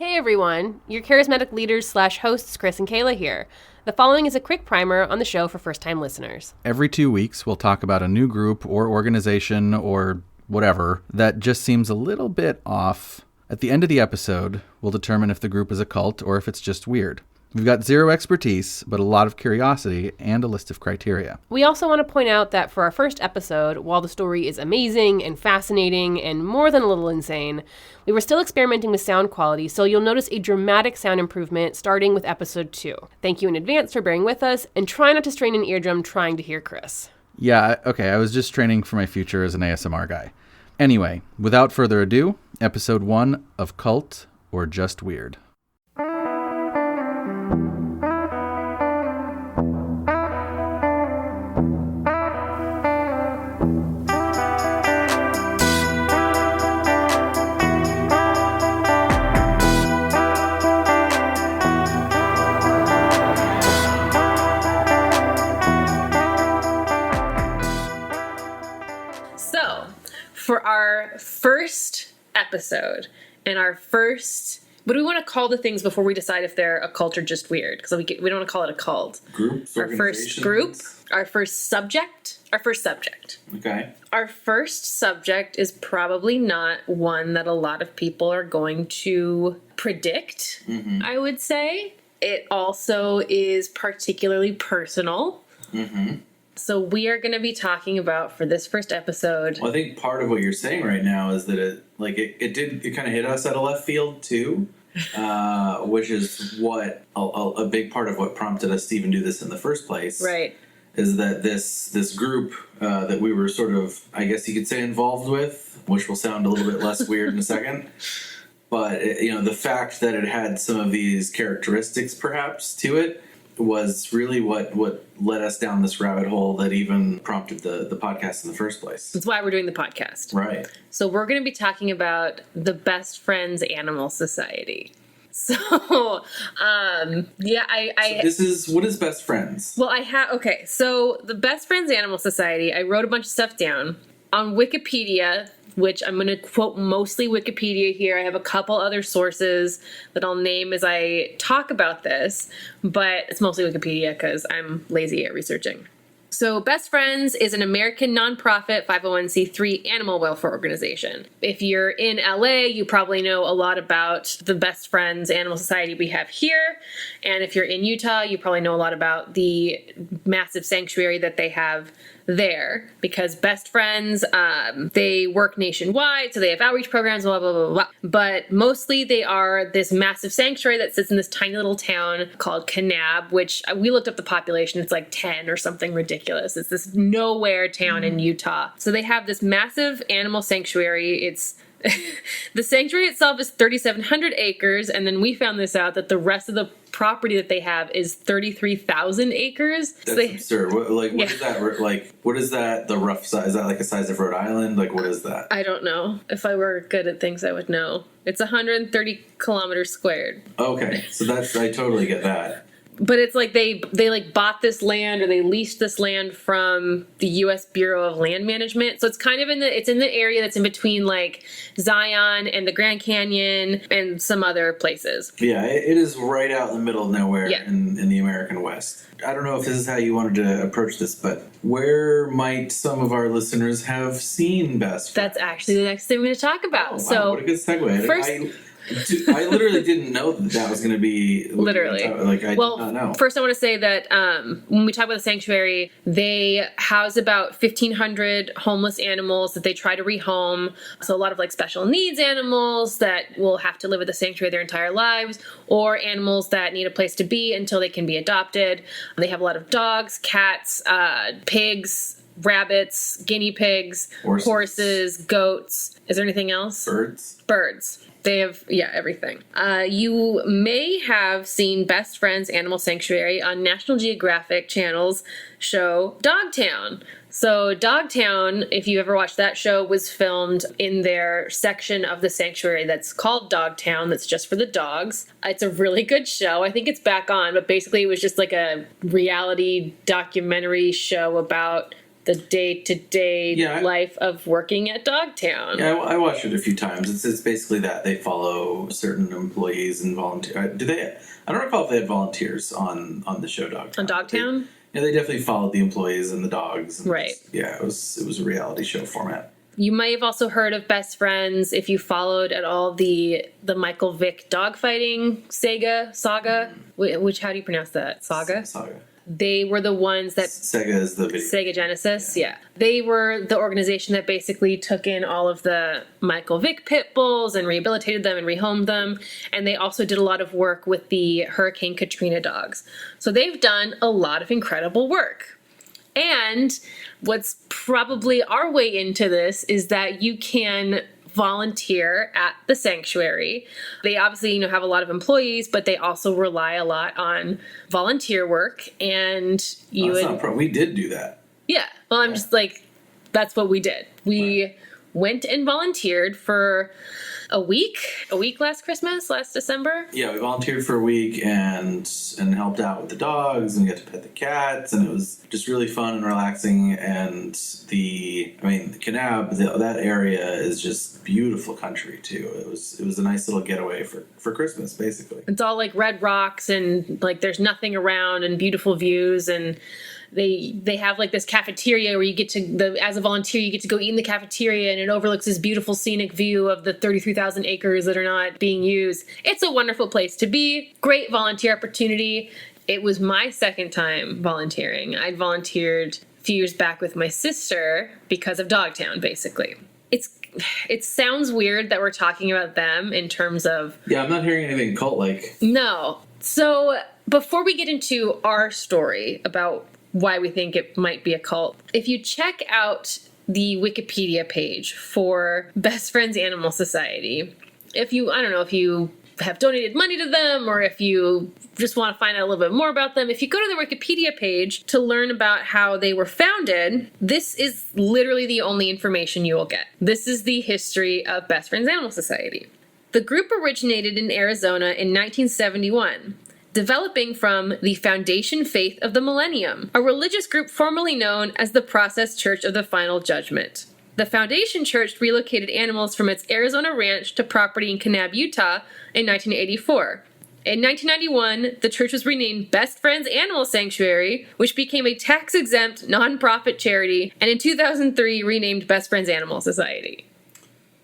Hey everyone, your charismatic leaders / hosts Chris and Kayla here. The following is a quick primer on the show for first-time listeners. Every 2 weeks, we'll talk about a new group or organization or whatever that just seems a little bit off. At the end of the episode, we'll determine if the group is a cult or if it's just weird. We've got zero expertise, but a lot of curiosity and a list of criteria. We also want to point out that for our first episode, while the story is amazing and fascinating and more than a little insane, we were still experimenting with sound quality, so you'll notice a dramatic sound improvement starting with episode 2. Thank you in advance for bearing with us, and try not to strain an eardrum trying to hear Chris. Yeah, okay, I was just training for my future as an ASMR guy. Anyway, without further ado, episode 1 of Cult or Just Weird. For our first episode and our first, what do we want to call the things before we decide if they're a cult or just weird? Because we don't want to call it a cult. Groups, our first group, our first subject. Okay. Our first subject is probably not one that a lot of people are going to predict, I would say. It also is particularly personal. Mm-hmm. So we are going to be talking about, for this first episode... Well, I think part of what you're saying right now is that it kind of hit us at a left field, too, which is what a big part of what prompted us to even do this in the first place. Right. Is that this group that we were sort of, I guess you could say, involved with, which will sound a little bit less weird in a second, but, the fact that it had some of these characteristics, perhaps, to it, was really what led us down this rabbit hole that even prompted the podcast in the first place. That's why we're doing the podcast. Right. So we're going to be talking about the Best Friends Animal Society. So, So this is, what is Best Friends? Well, okay, so the Best Friends Animal Society, I wrote a bunch of stuff down on Wikipedia, which I'm going to quote mostly Wikipedia here. I have a couple other sources that I'll name as I talk about this, but it's mostly Wikipedia because I'm lazy at researching. So Best Friends is an American nonprofit 501c3 animal welfare organization. If you're in LA, you probably know a lot about the Best Friends Animal Society we have here. And if you're in Utah, you probably know a lot about the massive sanctuary that they have there, because Best Friends, they work nationwide, so they have outreach programs, blah, blah, blah, blah. But mostly they are this massive sanctuary that sits in this tiny little town called Kanab, which we looked up the population, it's like 10 or something ridiculous. It's this nowhere town in Utah. So they have this massive animal sanctuary. It's the sanctuary itself is 3,700 acres, and then we found this out that the rest of the property that they have is 33,000 acres. That's absurd. What is that? What is that? The rough size? Is that like a size of Rhode Island? What is that? I don't know. If I were good at things, I would know. It's 130 kilometers squared. Okay, so I totally get that. But it's like they bought this land, or they leased this land from the U.S. Bureau of Land Management. So it's kind of in the area that's in between like Zion and the Grand Canyon and some other places. Yeah, it is right out in the middle of nowhere in the American West. I don't know if this is how you wanted to approach this, but where might some of our listeners have seen Best Friends? That's actually the next thing we're going to talk about. Oh, wow, so what a good segue. First, I literally didn't know that was going to be... Literally. I did not know. First I want to say that when we talk about the sanctuary, they house about 1,500 homeless animals that they try to rehome. So a lot of special needs animals that will have to live at the sanctuary their entire lives, or animals that need a place to be until they can be adopted. They have a lot of dogs, cats, pigs, rabbits, guinea pigs, horses, goats. Is there anything else? Birds. They have, everything. You may have seen Best Friends Animal Sanctuary on National Geographic Channel's show Dogtown. So Dogtown, if you ever watched that show, was filmed in their section of the sanctuary that's called Dogtown, that's just for the dogs. It's a really good show. I think it's back on, but basically it was just like a reality documentary show about the day-to-day life of working at Dogtown. Yeah, I watched it a few times. It's basically that they follow certain employees and volunteer. Do they? I don't recall if they had volunteers on the show Dogtown. On Dogtown? They definitely followed the employees and the dogs. And right. It was a reality show format. You might have also heard of Best Friends if you followed at all the Michael Vick dogfighting saga. Which, how do you pronounce that? Saga? Saga. They were the ones that... Sega is the video. Sega Genesis, yeah. They were the organization that basically took in all of the Michael Vick pit bulls and rehabilitated them and rehomed them. And they also did a lot of work with the Hurricane Katrina dogs. So they've done a lot of incredible work. And what's probably our way into this is that you can volunteer at the sanctuary. They obviously, have a lot of employees, but they also rely a lot on volunteer work. And we did do that. Yeah. Well, I'm just like, that's what we did. We went and volunteered for a week last December. Yeah, we volunteered for a week and helped out with the dogs, and we got to pet the cats, and it was just really fun and relaxing. And the Kanab, that area is just beautiful country too. It was a nice little getaway for Christmas, basically. It's all like red rocks and like there's nothing around and beautiful views, and they have like this cafeteria where you get to, as a volunteer, you get to go eat in the cafeteria, and it overlooks this beautiful scenic view of the 33,000 acres that are not being used. It's a wonderful place to be. Great volunteer opportunity. It was my second time volunteering. I'd volunteered a few years back with my sister because of Dogtown, basically. It sounds weird that we're talking about them in terms of... Yeah, I'm not hearing anything cult-like. No. So before we get into our story about why we think it might be a cult, if you check out the Wikipedia page for Best Friends Animal Society, if you have donated money to them, or if you just want to find out a little bit more about them, if you go to the Wikipedia page to learn about how they were founded, this is literally the only information you will get. This is the history of Best Friends Animal Society. The group originated in Arizona in 1971. Developing from the Foundation Faith of the Millennium, a religious group formerly known as the Process Church of the Final Judgment. The Foundation Church relocated animals from its Arizona ranch to property in Kanab, Utah in 1984. In 1991, the church was renamed Best Friends Animal Sanctuary, which became a tax-exempt, nonprofit charity, and in 2003 renamed Best Friends Animal Society.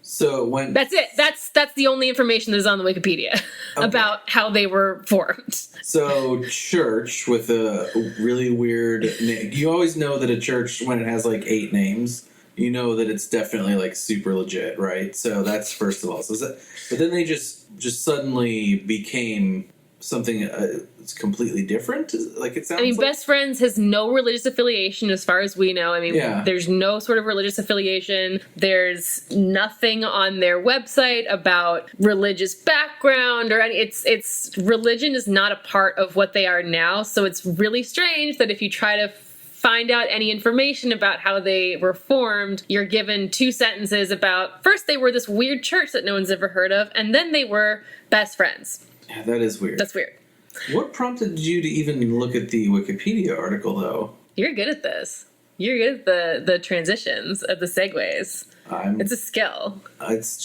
So that's it. That's the only information that is on the Wikipedia about how they were formed. So church with a really weird name. You always know that a church, when it has like 8 names, you know that it's definitely like super legit, right? So that's first of all. But then they just suddenly became something it's completely different. Like it sounds. Like Best Friends has no religious affiliation as far as we know. There's no sort of religious affiliation. There's nothing on their website about religious background or any. It's religion is not a part of what they are now. So it's really strange that if you try to find out any information about how they were formed, you're given 2 sentences about first they were this weird church that no one's ever heard of, and then they were best friends. Yeah, that is weird. That's weird. What prompted you to even look at the Wikipedia article, though? You're good at this. You're good at the transitions, of the segues. It's a skill. It's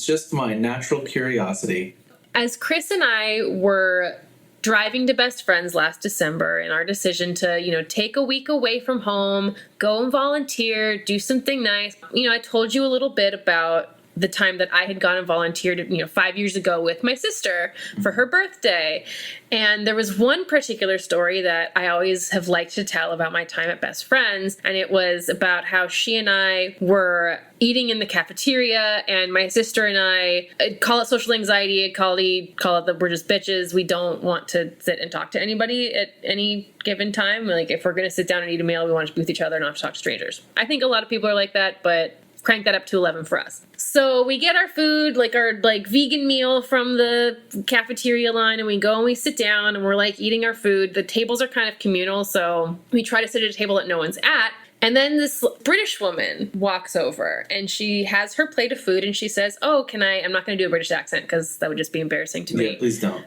just my natural curiosity. As Chris and I were driving to Best Friends last December in our decision to, take a week away from home, go and volunteer, do something nice. I told you a little bit about the time that I had gone and volunteered, 5 years ago with my sister for her birthday. And there was one particular story that I always have liked to tell about my time at Best Friends. And it was about how she and I were eating in the cafeteria, and my sister and I'd call it social anxiety, I'd call it that we're just bitches. We don't want to sit and talk to anybody at any given time. Like, if we're going to sit down and eat a meal, we want to be with each other and not to talk to strangers. I think a lot of people are like that, but crank that up to 11 for us. So we get our food, our vegan meal from the cafeteria line, and we go and we sit down and we're eating our food. The tables are kind of communal, so we try to sit at a table that no one's at. And then this British woman walks over and she has her plate of food and she says, I'm not going to do a British accent because that would just be embarrassing to me. Yeah, please don't.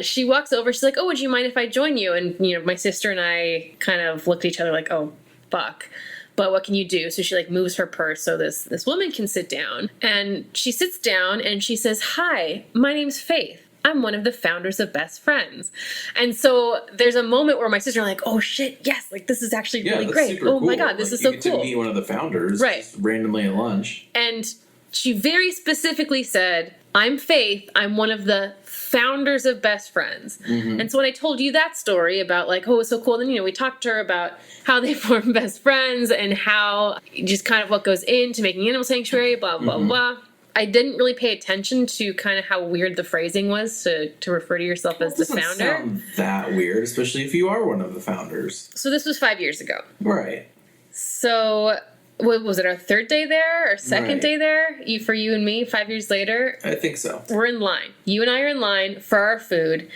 She walks over, she's like, would you mind if I join you? And, my sister and I kind of looked at each other like, oh, fuck. but what can you do? So she like moves her purse so this woman can sit down. And she sits down and she says, "Hi, my name's Faith. I'm one of the founders of Best Friends." And so there's a moment where my sister and I are like, "Oh shit, yes, like this is actually really great. Oh my God, this is so cool. cool." You get to meet one of the founders just randomly at lunch. And she very specifically said, "I'm Faith. I'm one of the founders of Best Friends." And so when I told you that story about like, oh, it's so cool, then, we talked to her about how they form Best Friends and how just kind of what goes into making an animal sanctuary, blah, blah, blah. I didn't really pay attention to kind of how weird the phrasing was to refer to yourself as the founder. Sound that weird, especially if you are one of the founders. So this was 5 years ago. Right. So what was it, our third day there or second day there? For you and me, 5 years later? I think so. We're in line. You and I are in line for our food.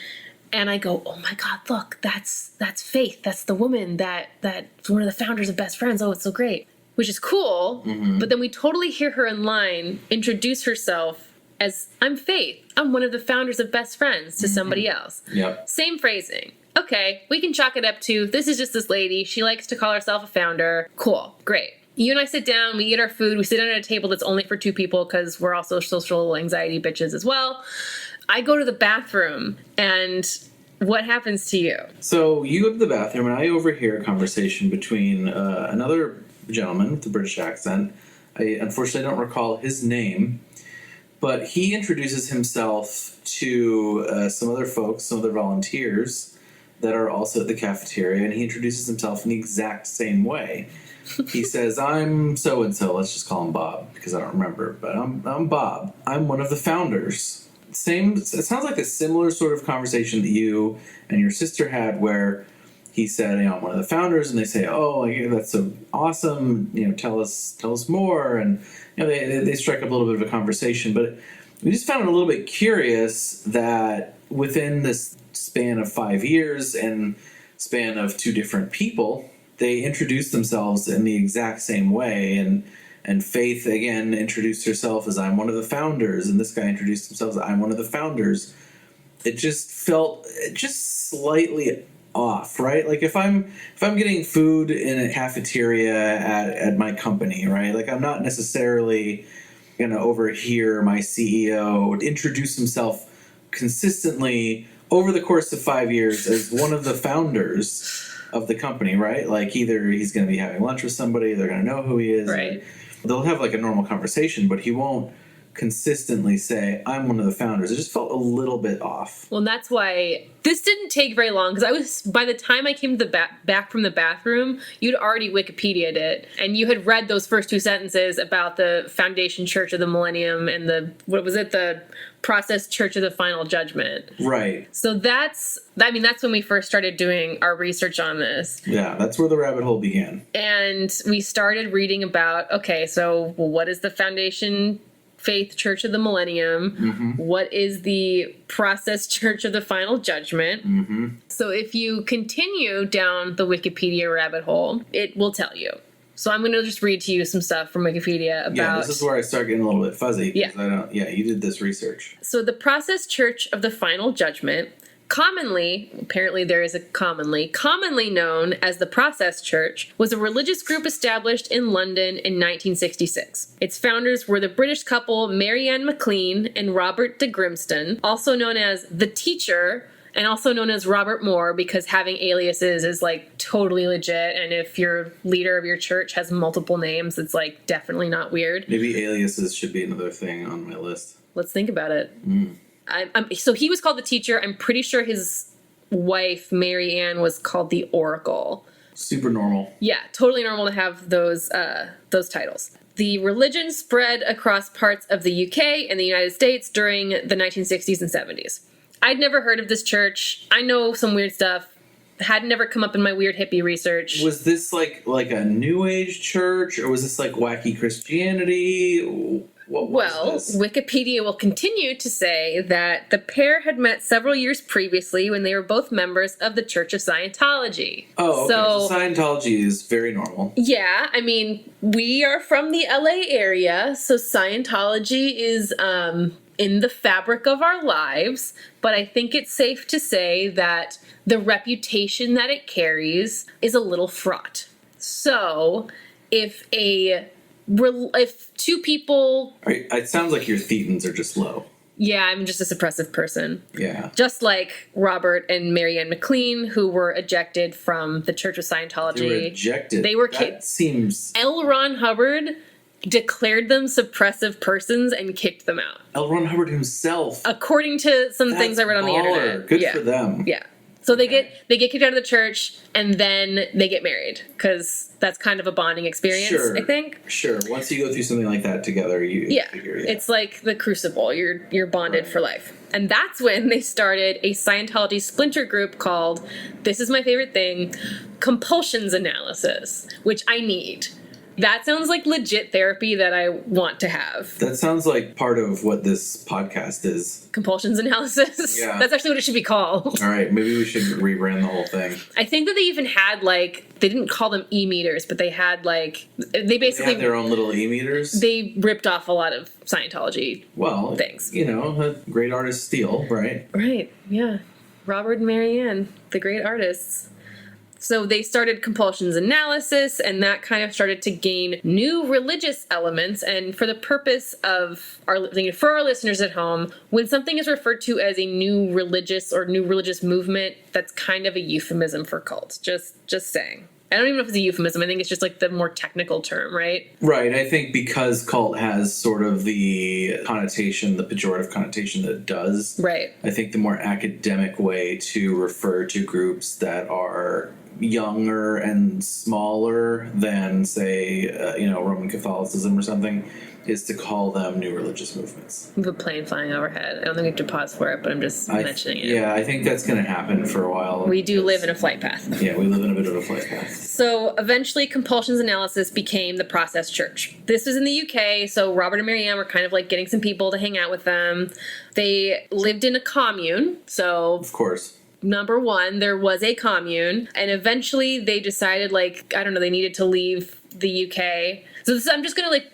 And I go, "Oh my God, look, that's Faith. That's the woman that's one of the founders of Best Friends. Oh, it's so great." Which is cool, but then we totally hear her in line introduce herself as, "I'm Faith. I'm one of the founders of Best Friends," to somebody else. Yep. Same phrasing. Okay, we can chalk it up to, this is just this lady. She likes to call herself a founder. Cool, great. You and I sit down, we eat our food, we sit down at a table that's only for 2 people because we're also social anxiety bitches as well. I go to the bathroom, and what happens to you? So you go to the bathroom, and I overhear a conversation between another gentleman with a British accent. I unfortunately don't recall his name, but he introduces himself to some other folks, some other volunteers that are also at the cafeteria, and he introduces himself in the exact same way. He says, "I'm so-and-so," let's just call him Bob, because I don't remember, but I'm Bob. I'm one of the founders. It sounds like a similar sort of conversation that you and your sister had, where he said, "I'm one of the founders," and they say, "Oh, that's so awesome. Tell us more." And they strike up a little bit of a conversation. But we just found it a little bit curious that within this span of 5 years and span of 2 different people, they introduced themselves in the exact same way. And Faith again introduced herself as, "I'm one of the founders," and this guy introduced himself as, "I'm one of the founders." It just felt slightly off, right? Like if I'm getting food in a cafeteria at my company, right? Like I'm not necessarily going to overhear my CEO introduce himself consistently over the course of 5 years as one of the founders of the company, right? Like either he's going to be having lunch with somebody, they're going to know who he is. Right. They'll have like a normal conversation, but he won't consistently say, "I'm one of the founders." It just felt a little bit off. Well, and that's why this didn't take very long, because by the time I came to the back from the bathroom, you'd already Wikipedia'd it, and you had read those first 2 sentences about the Foundation Church of the Millennium and the Process Church of the Final Judgment. Right. So that's when we first started doing our research on this. Yeah, that's where the rabbit hole began. And we started reading about, okay, so what is the Foundation Faith Church of the Millennium? What is the Process Church of the Final Judgment? So if you continue down the Wikipedia rabbit hole, it will tell you. So I'm going to just read to you some stuff from Wikipedia about... Yeah, this is where I start getting a little bit fuzzy. Yeah. You did this research. So the Process Church of the Final Judgment, commonly known as the Process Church, was a religious group established in London in 1966. Its founders were the British couple Mary Ann McLean and Robert de Grimston, also known as the Teacher, and also known as Robert Moore, because having aliases is like totally legit, and if your leader of your church has multiple names, it's like definitely not weird. Maybe aliases should be another thing on my list. Let's think about it. So he was called the Teacher. I'm pretty sure his wife, Mary Ann, was called the Oracle. Super normal. Yeah, totally normal to have those titles. The religion spread across parts of the UK and the United States during the 1960s and 70s. I'd never heard of this church. I know some weird stuff. Had never come up in my weird hippie research. Was this like a New Age church, or was this like wacky Christianity? What was this? Wikipedia will continue to say that the pair had met several years previously when they were both members of the Church of Scientology. Oh, okay. So Scientology is very normal. Yeah, I mean, we are from the LA area, so Scientology is in the fabric of our lives, but I think it's safe to say that the reputation that it carries is a little fraught. So if two people, It sounds like your thetans are just low. yeah, I'm just a suppressive person. Yeah. Just like Robert and Marianne McLean, who were ejected from the Church of Scientology. They were ejected. They were That seems... L. Ron Hubbard declared them suppressive persons and kicked them out. L. Ron Hubbard himself. According to some That's things I read on the baller. internet. Good Yeah. for them. Yeah. So they get kicked out of the church and then they get married because that's kind of a bonding experience, Sure. I think. Sure. Once you go through something like that together, you figure it out. It's like the crucible. You're bonded for life. And that's when they started a Scientology splinter group called, this is my favorite thing, compulsions analysis, which I need. That sounds like legit therapy that I want to have. That sounds like part of what this podcast is. Compulsions analysis? Yeah. That's actually what it should be called. All right, maybe we should rebrand the whole thing. I think that they even had, like, they didn't call them e-meters, but they had, like, they basically... They had their own little e-meters? They ripped off a lot of Scientology things. You know, great artists steal, right? Right, yeah. Robert and Marianne, the great artists. So they started compulsions analysis, and that kind of started to gain new religious elements. And for the purpose of for our listeners at home, when something is referred to as a new religious or new religious movement, that's kind of a euphemism for cult. Just saying. I don't even know if it's a euphemism. I think it's just like the more technical term, right? Right. I think because cult has sort of the connotation, the pejorative connotation that it does. Right. I think the more academic way to refer to groups that are younger and smaller than, say, Roman Catholicism or something, is to call them new religious movements. We have a plane flying overhead. I don't think we have to pause for it, but I'm just mentioning it. Yeah, I think that's going to happen for a while. We do live in a flight path. Yeah, we live in a bit of a flight path. So eventually compulsions analysis became the Process Church. This was in the UK, so Robert and Marianne were kind of like getting some people to hang out with them. They lived in a commune, so... Of course. Number one, there was a commune, and eventually they decided, they needed to leave the UK. So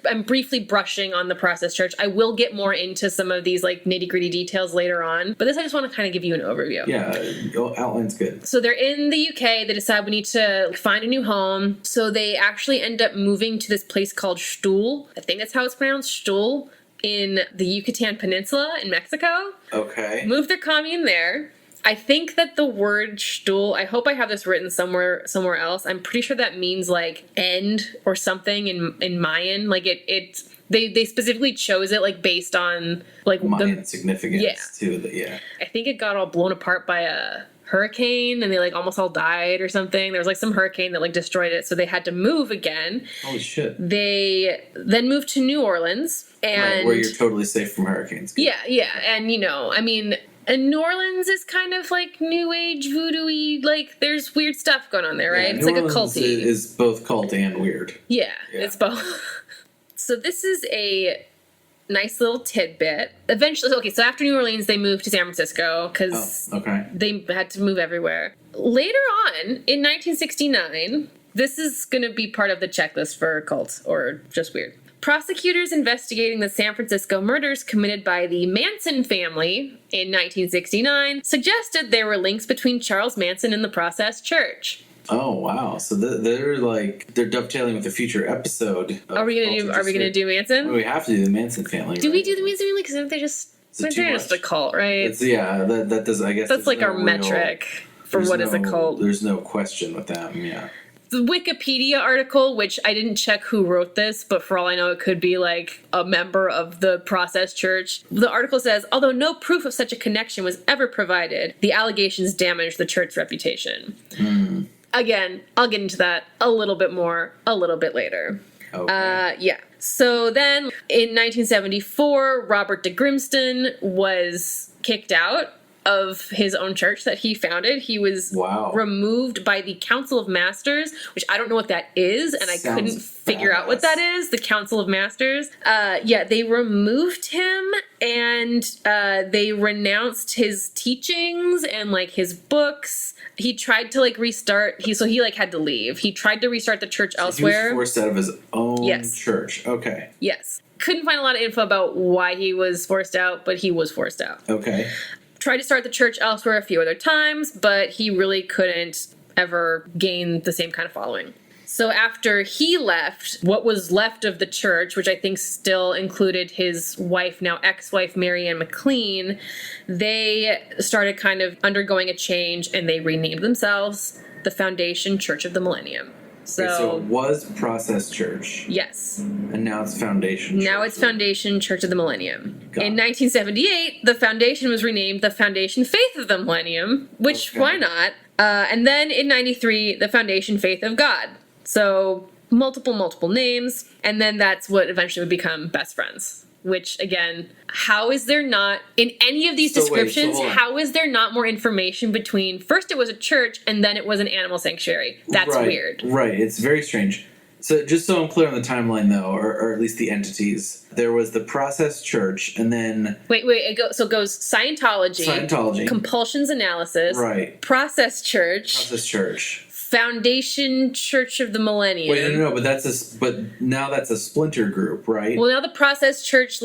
I'm briefly brushing on the Process Church. I will get more into some of these, nitty-gritty details later on, but this I just want to kind of give you an overview. Yeah, outline's good. So they're in the UK. They decide we need to find a new home. So they actually end up moving to this place called Stuhl. I think that's how it's pronounced, Stuhl, in the Yucatan Peninsula in Mexico. Okay. Moved their commune there. I think that the word Stuhl, I hope I have this written somewhere else. I'm pretty sure that means end or something in Mayan. They specifically chose it based on Mayan significance too. I think it got all blown apart by a hurricane and they almost all died or something. There was some hurricane that destroyed it, so they had to move again. Holy shit. They then moved to New Orleans and where you're totally safe from hurricanes. Yeah, and and New Orleans is kind of new age voodoo-y, there's weird stuff going on there, right? It's New a Orleans culty. Is both cult and weird. Yeah, it's both. So this is a nice little tidbit. Eventually, so after New Orleans, they moved to San Francisco because they had to move everywhere. Later on, in 1969, this is going to be part of the checklist for cult or just weird. Prosecutors investigating the San Francisco murders committed by the Manson family in 1969 suggested there were links between Charles Manson and the Process Church. Oh wow! So they're dovetailing with a future episode. Are we gonna do Manson? Well, we have to do the Manson family. Do we do the Manson family? Because they're just a cult, right? That does. I guess that's our metric for what is a cult. There's no question with them. Yeah. The Wikipedia article, which I didn't check who wrote this, but for all I know, it could be a member of the Process Church. The article says, although no proof of such a connection was ever provided, the allegations damaged the church's reputation. Again, I'll get into that a little bit more a little bit later. Okay. So then, in 1974, Robert de Grimston was kicked out of his own church that he founded. He was removed by the Council of Masters, which I don't know what that is, and I couldn't figure out what that is. The Council of Masters. They removed him, and they renounced his teachings and his books. He tried to restart. He had to leave. He tried to restart the church elsewhere. He was forced out of his own church. Okay. Yes. Couldn't find a lot of info about why he was forced out, but he was forced out. Okay. Tried to start the church elsewhere a few other times, but he really couldn't ever gain the same kind of following. So after he left, what was left of the church, which I think still included his wife, now ex-wife, Mary Ann McLean, they started kind of undergoing a change, and they renamed themselves the Foundation Church of the Millennium. So it was Process Church. Yes. And now it's Foundation Church. Now it's Foundation Church of the Millennium. Got In it. 1978, the foundation was renamed the Foundation Faith of the Millennium, which, Okay. why not? And then in 93, the Foundation Faith of God. So multiple names. And then that's what eventually would become Best Friends. Which, again, how is there not, in any of these descriptions, hold on. how is there not more information between, first it was a church, and then it was an animal sanctuary? That's Right, weird. Right, it's very strange. So just so I'm clear on the timeline, though, or at least the entities, there was the Process Church, and then Wait, so it goes Scientology. Compulsions Analysis. Right. Process Church. Process Church. Foundation Church of the Millennium. Wait, no, but now that's a splinter group, right? Well, now the Process Church,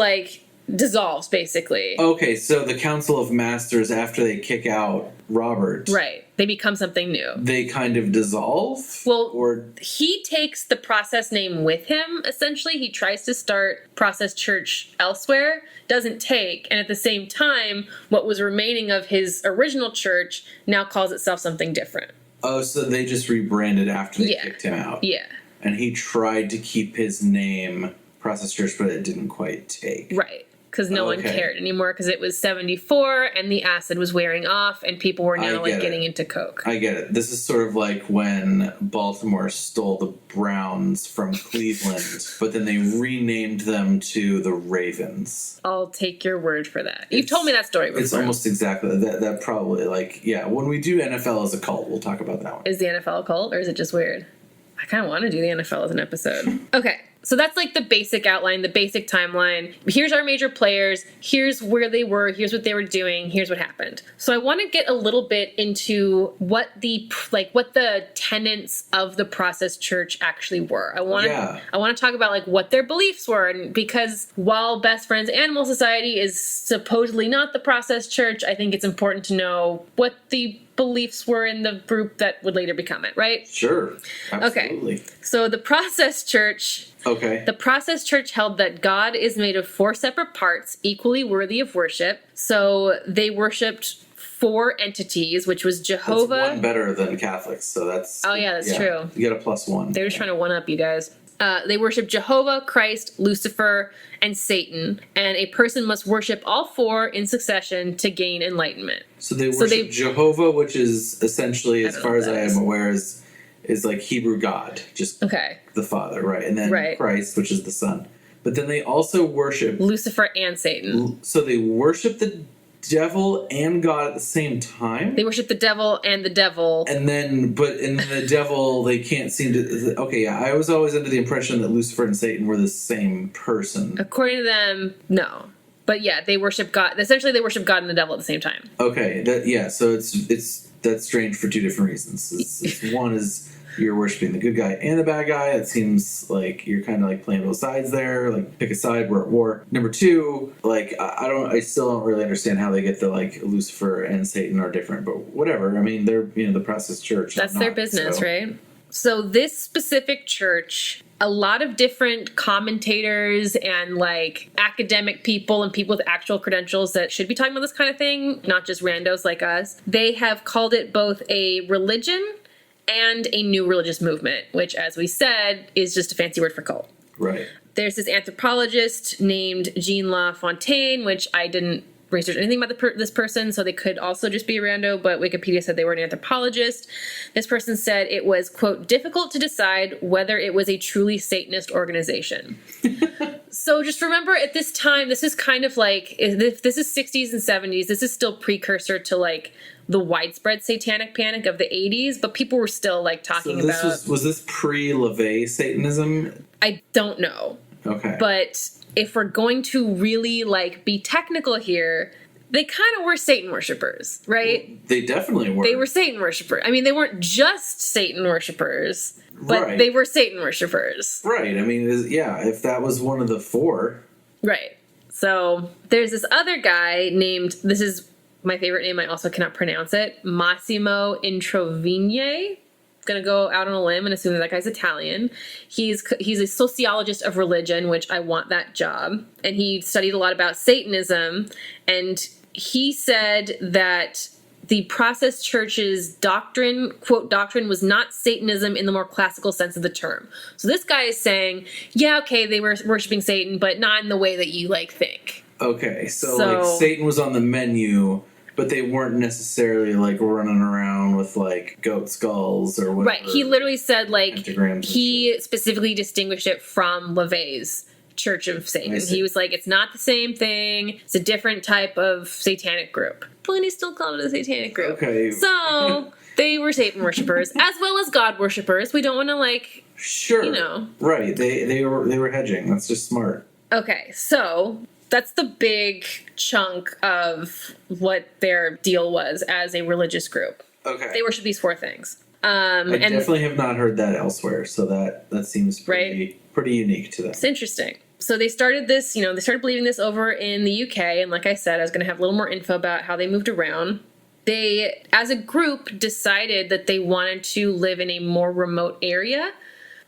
dissolves, basically. Okay, so the Council of Masters, after they kick out Robert, Right. They become something new. they kind of dissolve? Well, or he takes the Process name with him, essentially. He tries to start Process Church elsewhere, doesn't take, and at the same time, what was remaining of his original church now calls itself something different. oh, so they just rebranded after they Yeah. kicked him out. Yeah. And he tried to keep his name Process Church, but it didn't quite take. Right. Because no one Okay. cared anymore because it was 74 and the acid was wearing off and people were now get it. getting into coke. I get it. This is sort of like when Baltimore stole the Browns from Cleveland, but then they renamed them to the Ravens. I'll take your word for that. You've told me that story before. It's almost exactly that. Probably when we do NFL as a cult, we'll talk about that one. Is the NFL a cult or is it just weird? I kind of want to do the NFL as an episode. Okay. So that's the basic outline, the basic timeline. Here's our major players. Here's where they were. Here's what they were doing. Here's what happened. So I want to get a little bit into what the tenets of the Process Church actually were. I want to talk about what their beliefs were, and because while Best Friends Animal Society is supposedly not the Process Church, I think it's important to know what the beliefs were in the group that would later become it, right? Sure. Absolutely. Okay. So the Process Church. Okay. The Process Church held that God is made of 4 separate parts, equally worthy of worship. So they worshipped 4 entities, which was Jehovah. That's one better than Catholics, so that's... Oh, yeah, that's true. You get a +1. They're just trying to one-up you guys. They worship Jehovah, Christ, Lucifer, and Satan. And a person must worship all 4 in succession to gain enlightenment. So they worship Jehovah, which is essentially, as far as I am aware, is like Hebrew God, just the Father, right? And then Christ, which is the Son. But then they also worship Lucifer and Satan. So they worship the devil and God at the same time? They worship the devil and the devil. And then, in the devil, they can't seem to... Okay, yeah, I was always under the impression that Lucifer and Satan were the same person. According to them, no. But yeah, they worship God. Essentially, they worship God and the devil at the same time. Okay, so that's strange for 2 different reasons. One is you're worshiping the good guy and the bad guy. It seems like you're kind of playing both sides there. Pick a side. We're at war. Number 2, I still don't really understand how they get the Lucifer and Satan are different. But whatever. I mean, they're the Process Church. That's their business, right? So this specific church, a lot of different commentators and academic people and people with actual credentials that should be talking about this kind of thing, not just randos like us, they have called it both a religion and a new religious movement, which, as we said, is just a fancy word for cult. Right. There's this anthropologist named Jean La Fontaine, which I didn't research anything about this person, so they could also just be a rando, but Wikipedia said they were an anthropologist. This person said it was, quote, difficult to decide whether it was a truly Satanist organization. So just remember, at this time, this is kind of if this is 60s and 70s, this is still precursor to the widespread satanic panic of the 80s, but people were still talking about... Was this pre-LaVey Satanism? I don't know. Okay. But if we're going to really be technical here, they kind of were Satan worshipers, right? Well, they definitely were. They were Satan worshipers. I mean, they weren't just Satan worshipers, but they were Satan worshipers. Right. I mean, if that was one of the 4. Right. So there's this other guy named, this is my favorite name, I also cannot pronounce it, Massimo Introvigne. going to go out on a limb and assume that guy's Italian. He's a sociologist of religion, which I want that job. And he studied a lot about Satanism. And he said that the Process Church's doctrine, quote, doctrine was not Satanism in the more classical sense of the term. So this guy is saying, yeah, okay, they were worshiping Satan, but not in the way that you, like, think. Okay, so like, Satan was on the menu, but they weren't necessarily, like, running around with, like, goat skulls or whatever. Right, he literally said, like, pentagrams and he specifically distinguished it from LaVey's Church of Satan. He was like, it's not the same thing. It's a different type of satanic group. But he still called it a satanic group. Okay. So they were Satan worshippers as well as God worshippers. We don't want to, like, sure, you know. Right. They were hedging. That's just smart. Okay, so that's the big chunk of what their deal was as a religious group. Okay. They worship these 4 things. I definitely have not heard that elsewhere, so that seems pretty unique to them. It's interesting. So they started this, they started believing this over in the UK, and like I said, I was going to have a little more info about how they moved around. They, as a group, decided that they wanted to live in a more remote area.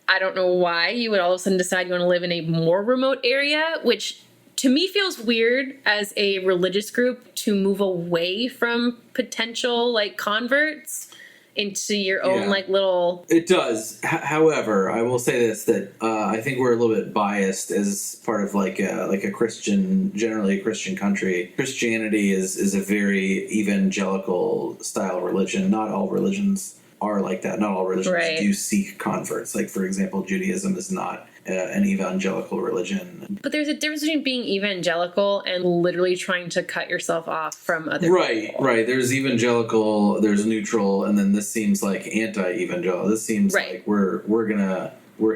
I don't know why you would all of a sudden decide you want to live in a more remote area, which to me feels weird as a religious group to move away from potential, like, converts into your own, like, little... It does. However, I will say this, that I think we're a little bit biased as part of, like a Christian, generally a Christian country. Christianity is a very evangelical style religion. Not all religions are like that. Not all religions do seek converts. Like, for example, Judaism is not an evangelical religion. But there's a difference between being evangelical and literally trying to cut yourself off from other people. Right. There's evangelical, there's neutral, and then this seems like anti-evangelical. This seems like we're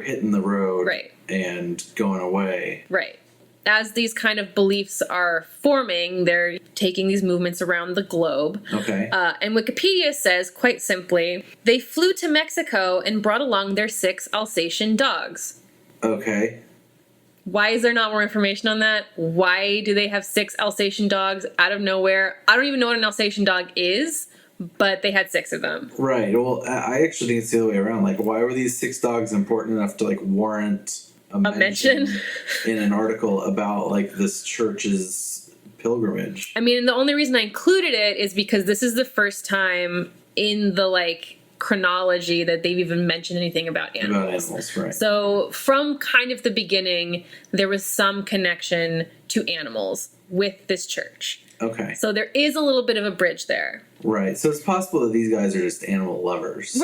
hitting the road and going away. Right. As these kind of beliefs are forming, they're taking these movements around the globe. Okay. And Wikipedia says, quite simply, they flew to Mexico and brought along their 6 Alsatian dogs. Okay. Why is there not more information on that? Why do they have 6 Alsatian dogs out of nowhere? I don't even know what an Alsatian dog is, but they had 6 of them. Right. Well, I actually think it's the other way around. Like, why were these 6 dogs important enough to, like, warrant a mention in an article about, like, this church's pilgrimage? I mean, the only reason I included it is because this is the first time in the, like, chronology that they've even mentioned anything about animals. Right. So from kind of the beginning, there was some connection to animals with this church. Okay. So there is a little bit of a bridge there. Right. So it's possible that these guys are just animal lovers.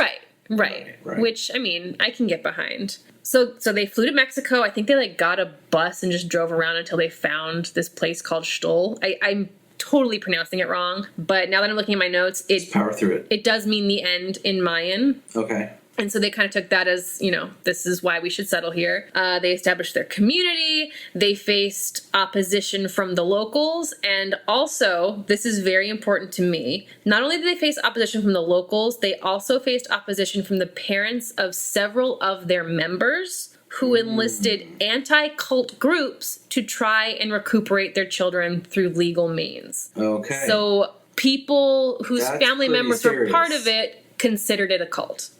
Right. Which, I mean, I can get behind. So they flew to Mexico. I think they, like, got a bus and just drove around until they found this place called Stoll. I'm totally pronouncing it wrong, but now that I'm looking at my notes, Just power through it. It does mean the end in Mayan. Okay. And so they kind of took that as, this is why we should settle here. They established their community. They faced opposition from the locals. And also, this is very important to me, not only did they face opposition from the locals, they also faced opposition from the parents of several of their members who enlisted anti-cult groups to try and recuperate their children through legal means. Okay. So people whose family members were part of it considered it a cult.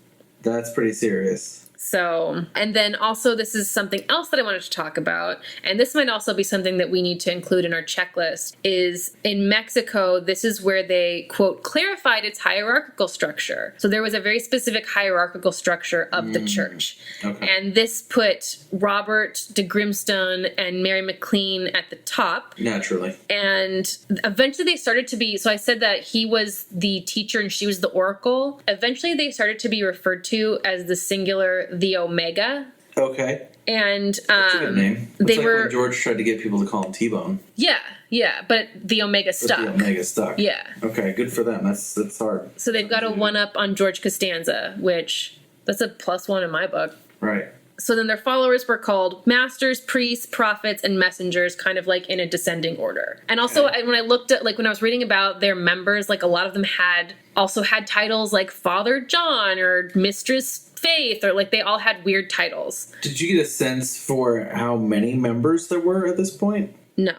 That's pretty serious. So, and then also this is something else that I wanted to talk about, and this might also be something that we need to include in our checklist, is in Mexico, this is where they, quote, clarified its hierarchical structure. So there was a very specific hierarchical structure of the church. Okay. And this put Robert de Grimstone and Mary McLean at the top. Naturally. And eventually they started to be, so I said that he was the teacher and she was the oracle. Eventually they started to be referred to as the singular, the Omega. Okay. And that's a good name. They like were when George tried to get people to call him T-Bone. Yeah, but the Omega stuck. But the Omega stuck. Yeah. Okay, good for them. That's hard. So they've got a 1-up on George Costanza, which that's a +1 in my book. Right. So then their followers were called masters, priests, prophets, and messengers, kind of like in a descending order. And also, when I looked at, like, when I was reading about their members, like, a lot of them had titles like Father John or Mistress Faith, or, like, they all had weird titles. Did you get a sense for how many members there were at this point? No,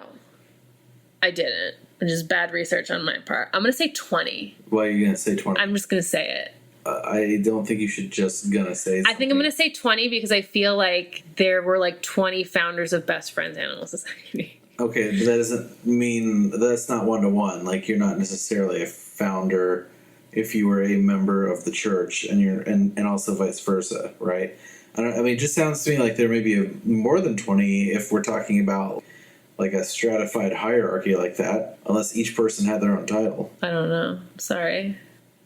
I didn't. Just bad research on my part. I'm going to say 20. Why are you going to say 20? I'm just going to say it. I don't think you should just gonna say something. I think I'm going to say 20 because I feel like there were like 20 founders of Best Friends Animal Society. Okay, but that doesn't mean that's not 1-to-1. Like, you're not necessarily a founder if you were a member of the church, and also vice versa, right? I mean, it just sounds to me like there may be more than 20 if we're talking about like a stratified hierarchy like that, unless each person had their own title. I don't know. Sorry.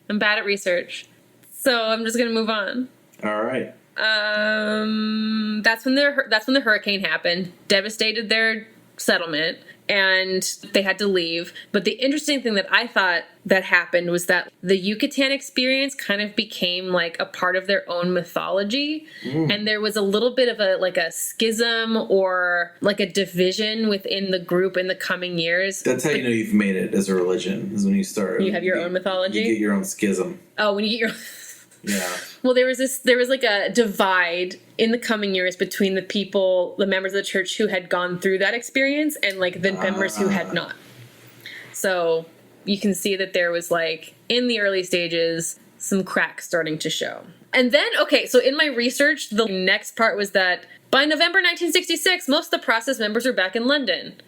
I'm bad at research. So I'm just going to move on. All right. That's when the hurricane happened, devastated their settlement, and they had to leave. But the interesting thing that I thought that happened was that the Yucatan experience kind of became like a part of their own mythology. And there was a little bit of a schism or like a division within the group in the coming years. That's how you know you've made it as a religion, is when you start. You have your own mythology? You get your own schism. Oh, when you get your... Yeah. Well, there was like a divide in the coming years between the members of the church who had gone through that experience and like the members who had not. So you can see that there was like in the early stages some cracks starting to show. And then, okay, so in my research, the next part was that by November 1966, most of the process members were back in London.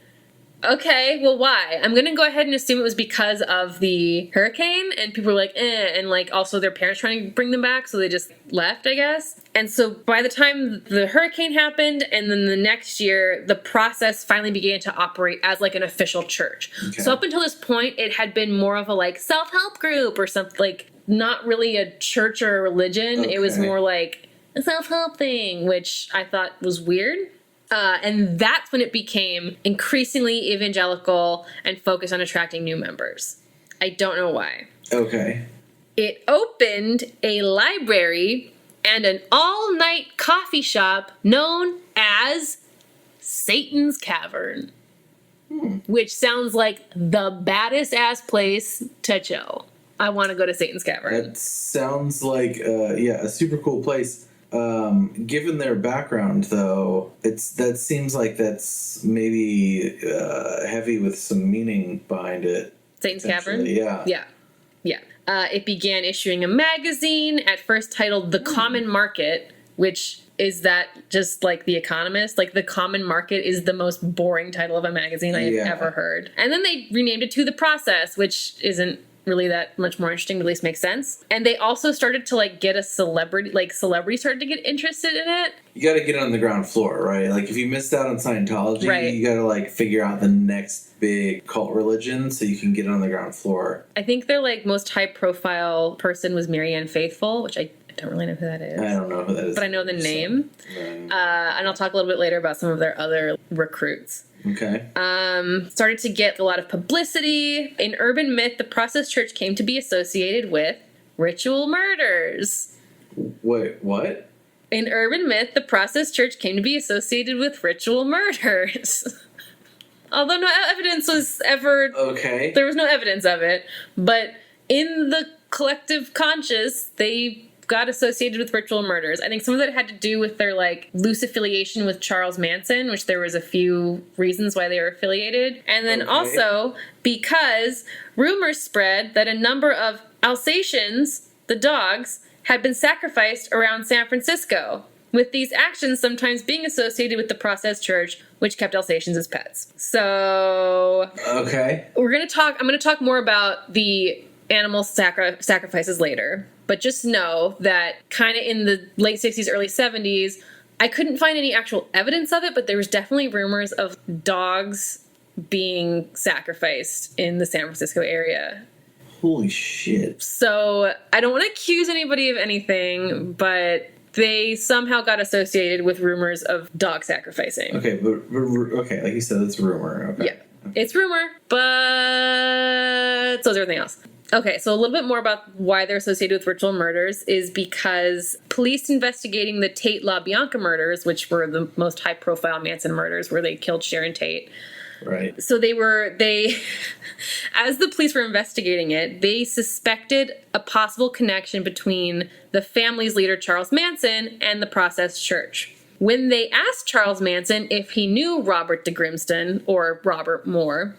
Okay, well, why? I'm going to go ahead and assume it was because of the hurricane, and people were like, and like also their parents trying to bring them back, so they just left, I guess. And so by the time the hurricane happened, and then the next year, the process finally began to operate as like an official church. Okay. So up until this point, it had been more of a like self-help group or something, like not really a church or a religion. Okay. It was more like a self-help thing, which I thought was weird. And that's when it became increasingly evangelical and focused on attracting new members. I don't know why. Okay. It opened a library and an all-night coffee shop known as Satan's Cavern. Which sounds like the baddest ass place to chill. I want to go to Satan's Cavern. That sounds like, a super cool place. Given their background, though, that seems like that's maybe heavy with some meaning behind it. Satan's Cavern? Yeah. It began issuing a magazine, at first titled The Common Market, which is that just like The Economist. Like, The Common Market is the most boring title of a magazine I have ever heard. And then they renamed it to The Process, which isn't really that much more interesting, but at least makes sense. And they also started to like get a celebrity, like celebrities started to get interested in it. You got to get on the ground floor, right? Like if you missed out on Scientology, right, you got to like figure out the next big cult religion so you can get on the ground floor. I think their like most high profile person was Marianne Faithfull, which I don't really know who that is. I don't know who that is. But I know the name. And I'll talk a little bit later about some of their other recruits. Okay. Started to get a lot of publicity. In urban myth, the Process Church came to be associated with ritual murders. Wait, what? In urban myth, the Process Church came to be associated with ritual murders. Although no evidence was ever... Okay. There was no evidence of it. But in the collective conscious, they got associated with ritual murders. I think some of that had to do with their like loose affiliation with Charles Manson, which there was a few reasons why they were affiliated. And then also because rumors spread that a number of Alsatians, the dogs, had been sacrificed around San Francisco, with these actions sometimes being associated with the Process Church, which kept Alsatians as pets. So okay. I'm going to talk more about the animal sacrifices later. But just know that kind of in the late 60s, early 70s, I couldn't find any actual evidence of it, but there was definitely rumors of dogs being sacrificed in the San Francisco area. Holy shit. So I don't want to accuse anybody of anything, but they somehow got associated with rumors of dog sacrificing. Okay, but like you said, it's rumor. Okay. Yeah, it's rumor, but so is everything else. Okay, so a little bit more about why they're associated with ritual murders is because police investigating the Tate LaBianca murders, which were the most high-profile Manson murders where they killed Sharon Tate. Right. So as the police were investigating it, they suspected a possible connection between the family's leader, Charles Manson, and the Process Church. When they asked Charles Manson if he knew Robert de Grimston, or Robert Moore,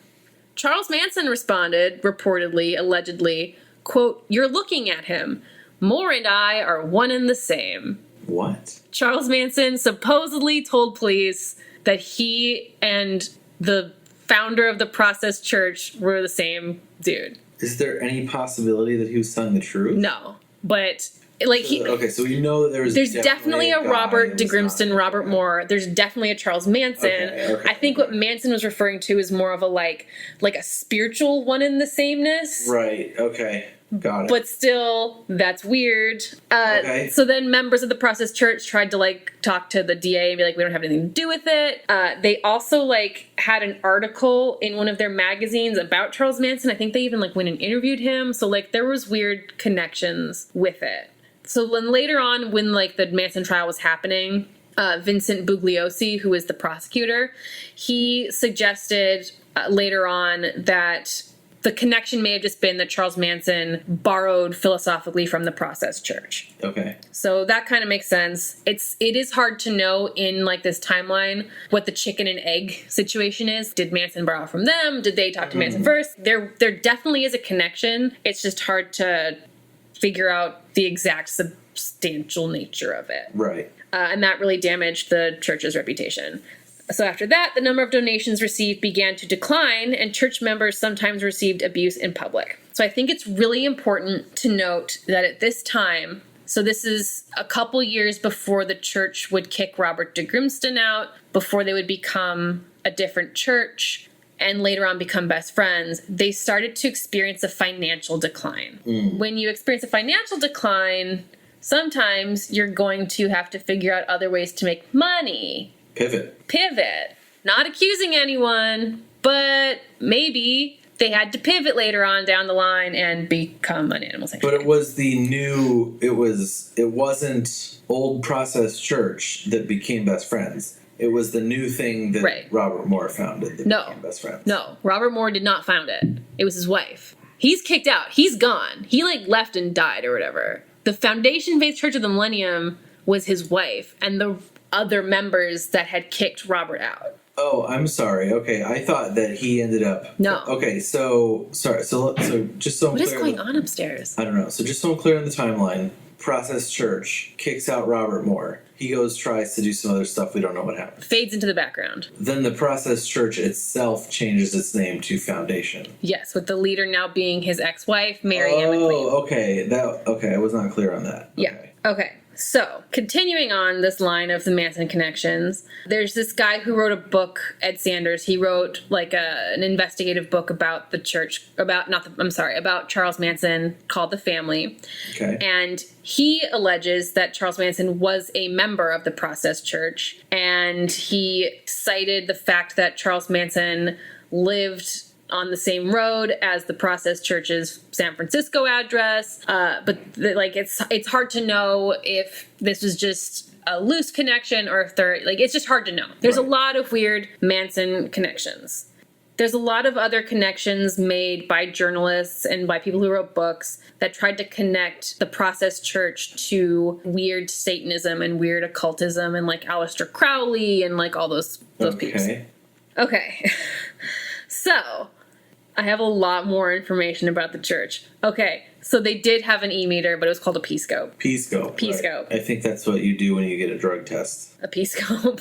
Charles Manson responded, reportedly, allegedly, quote, "You're looking at him. Moore and I are one and the same. What? Charles Manson supposedly told police that he and the founder of the Process Church were the same dude. Is there any possibility that he was telling the truth? No, but like So you know that there's definitely a Robert DeGrimston, Robert Moore. There's definitely a Charles Manson. Okay. I think what Manson was referring to is more of a like a spiritual one in the sameness. Right. Okay. Got it. But still, that's weird. Okay. So then members of the Process Church tried to like talk to the DA and be like, we don't have anything to do with it. They also like had an article in one of their magazines about Charles Manson. I think they even like went and interviewed him. So like there was weird connections with it. So then later on, when like the Manson trial was happening, Vincent Bugliosi, who is the prosecutor, he suggested later on that the connection may have just been that Charles Manson borrowed philosophically from the Process Church. Okay. So that kind of makes sense. It is hard to know in like this timeline what the chicken and egg situation is. Did Manson borrow from them? Did they talk to Manson first? There definitely is a connection. It's just hard to figure out the exact substantial nature of it. Right. And that really damaged the church's reputation. So after that, the number of donations received began to decline, and church members sometimes received abuse in public. So I think it's really important to note that at this time, so this is a couple years before the church would kick Robert DeGrimston out, before they would become a different church, and later on become best friends, they started to experience a financial decline. When you experience a financial decline, sometimes you're going to have to figure out other ways to make money. Pivot. Not accusing anyone, but maybe they had to pivot later on down the line and become an animal sanctuary. But it was it wasn't old Process Church that became best friends. It was the new thing that Robert Moore founded that became best friends. No, Robert Moore did not found it. It was his wife. He's kicked out. He's gone. He like left and died or whatever. The Foundation Faith Church of the Millennium was his wife and the other members that had kicked Robert out. Oh, I'm sorry. Okay, I thought that he ended up... No. Okay, so... Sorry, so just so I'm What clear... is going on upstairs? I don't know. So just so I'm clear on the timeline, Process Church kicks out Robert Moore. He goes, tries to do some other stuff. We don't know what happened. Fades into the background. Then the Process Church itself changes its name to Foundation. Yes, with the leader now being his ex-wife, Mary Ann McLean. Oh, okay. I was not clear on that. Yeah. Okay. So, continuing on this line of the Manson connections, there's this guy who wrote a book, Ed Sanders. He wrote like an investigative book about the church, about Charles Manson called The Family. Okay. And he alleges that Charles Manson was a member of the Process Church, and he cited the fact that Charles Manson lived on the same road as the Process Church's San Francisco address, but it's hard to know if this was just a loose connection or if it's just hard to know. There's a lot of weird Manson connections. There's a lot of other connections made by journalists and by people who wrote books that tried to connect the Process Church to weird Satanism and weird occultism and like Aleister Crowley and like all those peeps. Okay. So, I have a lot more information about the church. Okay, so they did have an e-meter, but it was called a P-scope. P-scope. P-scope. Right. I think that's what you do when you get a drug test. A P-scope.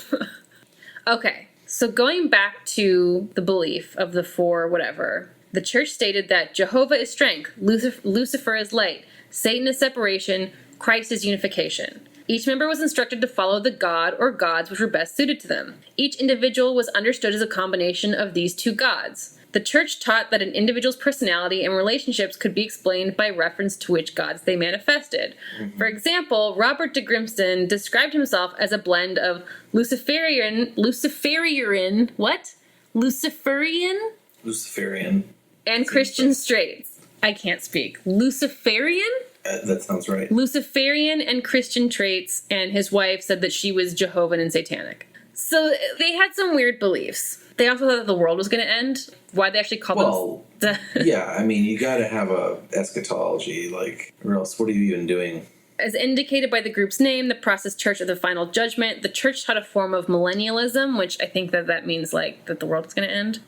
Okay, so going back to the belief of the four whatever, the church stated that Jehovah is strength, Lucifer is light, Satan is separation, Christ is unification. Each member was instructed to follow the god or gods which were best suited to them. Each individual was understood as a combination of these two gods. The church taught that an individual's personality and relationships could be explained by reference to which gods they manifested. Mm-hmm. For example, Robert DeGrimston described himself as a blend of Luciferian, and Christian traits. I can't speak. Luciferian? That sounds right. Luciferian and Christian traits, and his wife said that she was Jehovah and Satanic. So they had some weird beliefs. They also thought that the world was going to end. Why they actually called them... Yeah, I mean, you got to have a eschatology, or else what are you even doing? As indicated by the group's name, the Process Church of the Final Judgment, the church taught a form of millennialism, which I think that means like that the world is going to end.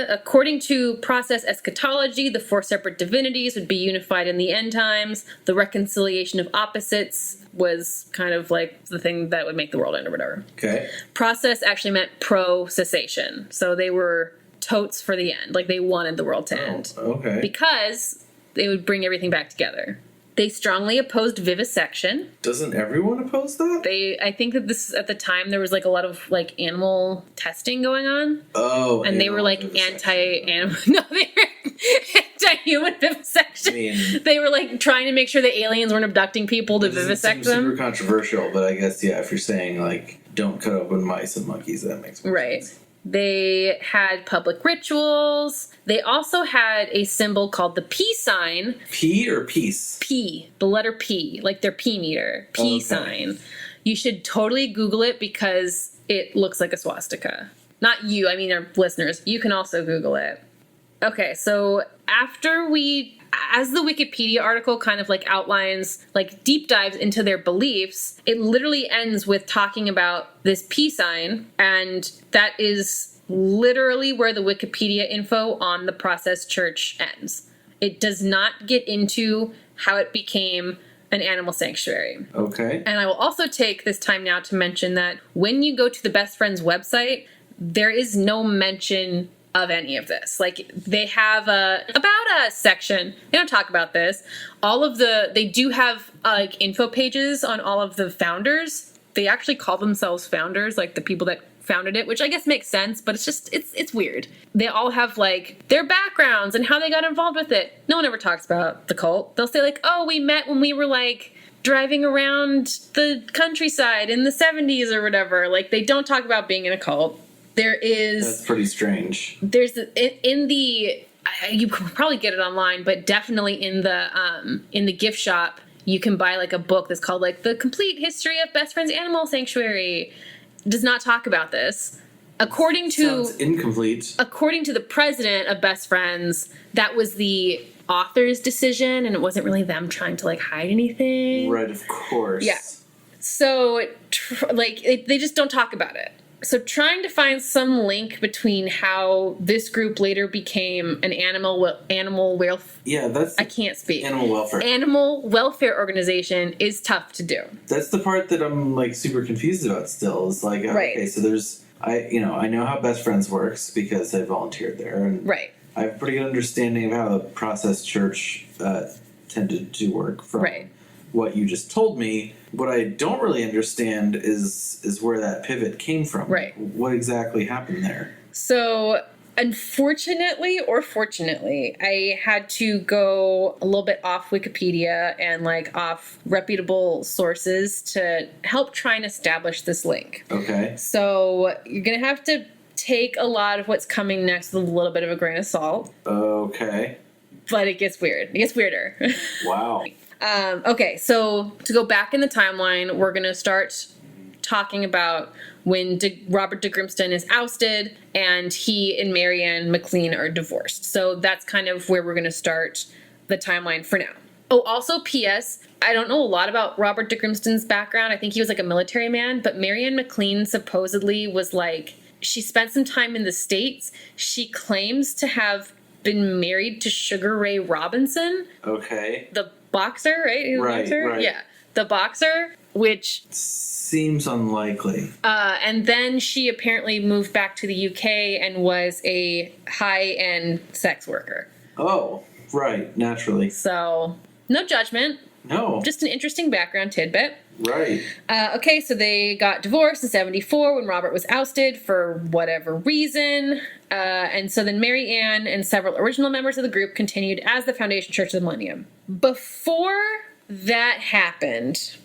According to Process eschatology, the 4 separate divinities would be unified in the end times. The reconciliation of opposites was kind of like the thing that would make the world end or whatever. Okay. Process actually meant pro-cessation. So they were totes for the end. Like they wanted the world to end. Okay. Because they would bring everything back together. They strongly opposed vivisection. Doesn't everyone oppose that? I think that this, at the time, there was like a lot of like animal testing going on. Oh. And they were like anti-animal. No, they were anti-human vivisection. I mean, they were like trying to make sure the aliens weren't abducting people to vivisect them. Super controversial, but I guess, yeah, if you're saying like don't cut open mice and monkeys, that makes more sense. They had public rituals. They also had a symbol called the P sign. P or peace? P, the letter P, like their P meter. P sign. You should totally Google it because it looks like a swastika. Not you, I mean our listeners. You can also Google it. Okay, so as the Wikipedia article kind of like outlines, like deep dives into their beliefs, it literally ends with talking about this P sign, and that is literally where the Wikipedia info on the Process Church ends. It does not get into how it became an animal sanctuary. Okay. And I will also take this time now to mention that when you go to the Best Friends website, there is no mention of any of this. Like they have about a section. They don't talk about this. They do have like info pages on all of the founders. They actually call themselves founders, like the people that founded it, which I guess makes sense, but it's just, it's weird. They all have like their backgrounds and how they got involved with it. No one ever talks about the cult. They'll say like, oh, we met when we were like driving around the countryside in the 70s or whatever. Like they don't talk about being in a cult. That's pretty strange. There's you can probably get it online, but definitely in the gift shop, you can buy like a book that's called like The Complete History of Best Friends Animal Sanctuary. It does not talk about this. Sounds incomplete. According to the president of Best Friends, that was the author's decision, and it wasn't really them trying to like hide anything. Right, of course. Yeah. So they just don't talk about it. So trying to find some link between how this group later became an animal welfare. Yeah, that's. I can't speak. Animal welfare. Animal welfare organization is tough to do. That's the part that I'm like super confused about still. Is like, okay, so there's I know how Best Friends works because I volunteered there, and I have a pretty good understanding of how the Process Church tended to work from what you just told me. What I don't really understand is where that pivot came from. Right. What exactly happened there? So, unfortunately or fortunately, I had to go a little bit off Wikipedia and like off reputable sources to help try and establish this link. Okay. So, you're going to have to take a lot of what's coming next with a little bit of a grain of salt. Okay. But it gets weird. It gets weirder. Wow. Okay, so to go back in the timeline, we're going to start talking about when Robert de Grimston is ousted and he and Marianne McLean are divorced. So that's kind of where we're going to start the timeline for now. Oh, also, P.S., I don't know a lot about Robert de Grimston's background. I think he was like a military man, but Marianne McLean supposedly was like, she spent some time in the States. She claims to have been married to Sugar Ray Robinson. Okay. The boxer, right? Right. Yeah. The boxer, which seems unlikely. And then she apparently moved back to the UK and was a high-end sex worker. Oh, right. Naturally. So, no judgment. No. Just an interesting background tidbit. Right. Okay, so they got divorced in 1974 when Robert was ousted for whatever reason. And so then Mary Ann and several original members of the group continued as the Foundation Church of the Millennium. Before that happened,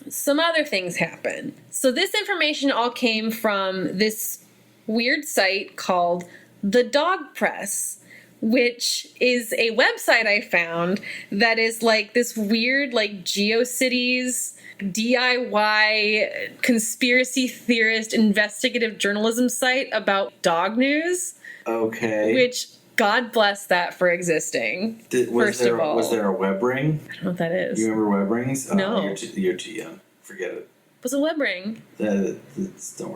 some other things happened. So this information all came from this weird site called The Dog Press, which is a website I found that is like this weird like GeoCities DIY conspiracy theorist investigative journalism site about dog news. Okay. Which God bless that for existing. First of all. Was there a web ring? I don't know what that is. You remember web rings? No. You're too young. Forget it. What's a web ring? Don't worry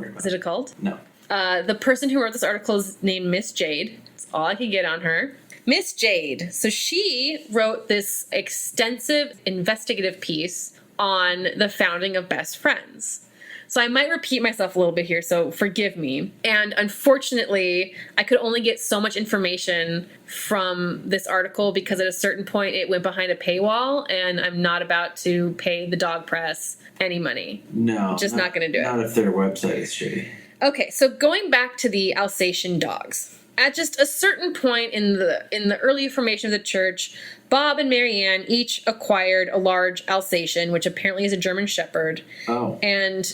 about it. Is it a cult? No. The person who wrote this article is named Miss Jade. That's all I could get on her. Miss Jade. So she wrote this extensive investigative piece on the founding of Best Friends. So I might repeat myself a little bit here, so forgive me. And unfortunately, I could only get so much information from this article because at a certain point it went behind a paywall, and I'm not about to pay the dog press any money. No. Just not going to do it. Not if their website is shitty. Okay, so going back to the Alsatian dogs. At just a certain point in the early formation of the church, Bob and Marianne each acquired a large Alsatian, which apparently is a German Shepherd. Oh. And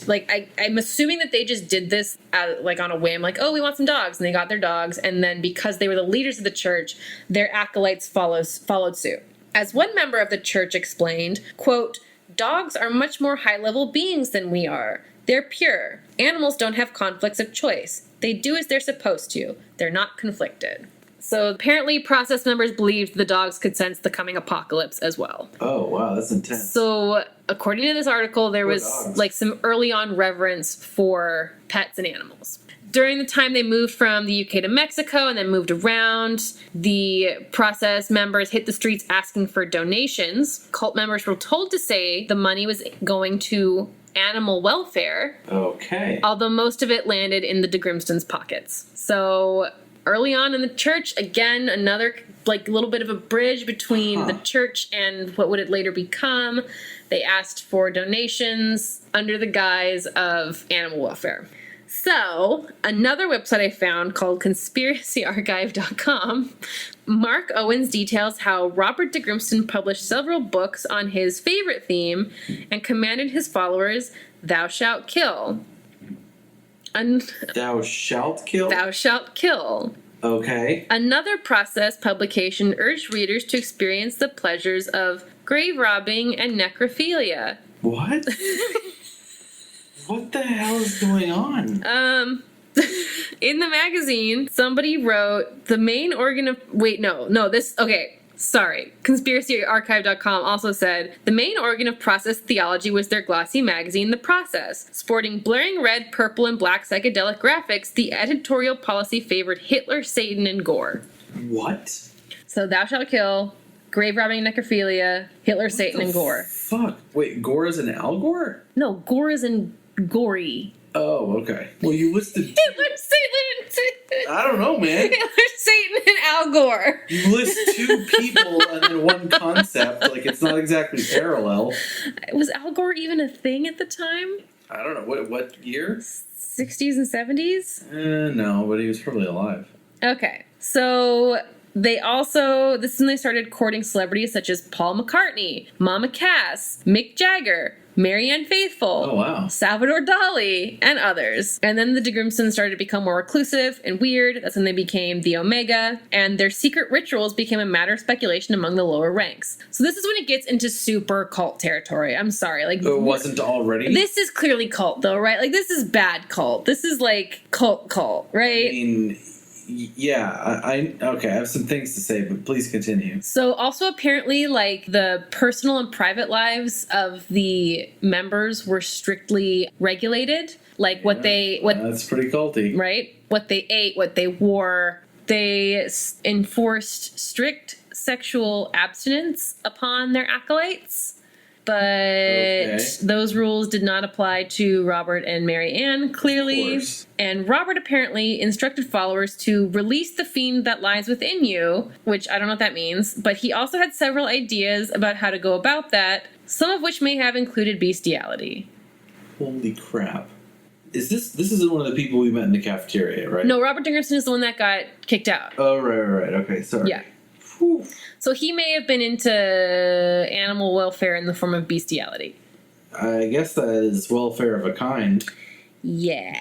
I'm assuming that they just did this on a whim, oh, we want some dogs, and they got their dogs. And then because they were the leaders of the church, their acolytes followed suit. As one member of the church explained, quote, "Dogs are much more high-level beings than we are. They're pure. Animals don't have conflicts of choice. They do as they're supposed to. They're not conflicted." So apparently process members believed the dogs could sense the coming apocalypse as well. Oh, wow, that's intense. So according to this article, there Poor was dogs. some early on reverence for pets and animals. During the time they moved from the UK to Mexico and then moved around, the process members hit the streets asking for donations. Cult members were told to say the money was going to animal welfare. Okay. Although most of it landed in the de Grimston's pockets. So early on in the church, again, another little bit of a bridge between the church and what would it later become. They asked for donations under the guise of animal welfare. So, another website I found called conspiracyarchive.com, Mark Owens details how Robert de Grimston published several books on his favorite theme and commanded his followers, "Thou shalt kill." Thou shalt kill? Thou shalt kill. Okay. Another process publication urged readers to experience the pleasures of grave robbing and necrophilia. What? What the hell is going on? In the magazine, somebody wrote the main organ of... Conspiracyarchive.com also said the main organ of process theology was their glossy magazine, The Process. Sporting blaring red, purple, and black psychedelic graphics, the editorial policy favored Hitler, Satan, and gore. What? So thou shalt kill, grave robbing, necrophilia, Hitler, Satan, and gore. Fuck. Wait, gore is an Al Gore? No, gore is in gory. Oh, okay. Well, you listed... Hitler, Satan, I don't know, man. Hitler, Satan, and Al Gore. You list two people and then one concept. It's not exactly parallel. Was Al Gore even a thing at the time? I don't know. What year? 60s and 70s? No, but he was probably alive. Okay. So they also, this is when they started courting celebrities such as Paul McCartney, Mama Cass, Mick Jagger, Marianne Faithfull, Oh, wow. Salvador Dali, and others. And then the de Grimstons started to become more reclusive and weird. That's when they became the Omega, and their secret rituals became a matter of speculation among the lower ranks. So this is when it gets into super cult territory. I'm sorry. It wasn't already? This is clearly cult, though, right? This is bad cult. This is cult, right? I mean... Yeah, okay, I have some things to say, but please continue. So also apparently, the personal and private lives of the members were strictly regulated. That's pretty culty. Right? What they ate, what they wore. They enforced strict sexual abstinence upon their acolytes. But those rules did not apply to Robert and Mary Ann, clearly. And Robert apparently instructed followers to release the fiend that lies within you, which I don't know what that means. But he also had several ideas about how to go about that, some of which may have included bestiality. Holy crap. This isn't one of the people we met in the cafeteria, right? No, Robert de Grimston is the one that got kicked out. Oh, right. Okay, sorry. Yeah. Whew. So he may have been into animal welfare in the form of bestiality. I guess that is welfare of a kind. Yeah.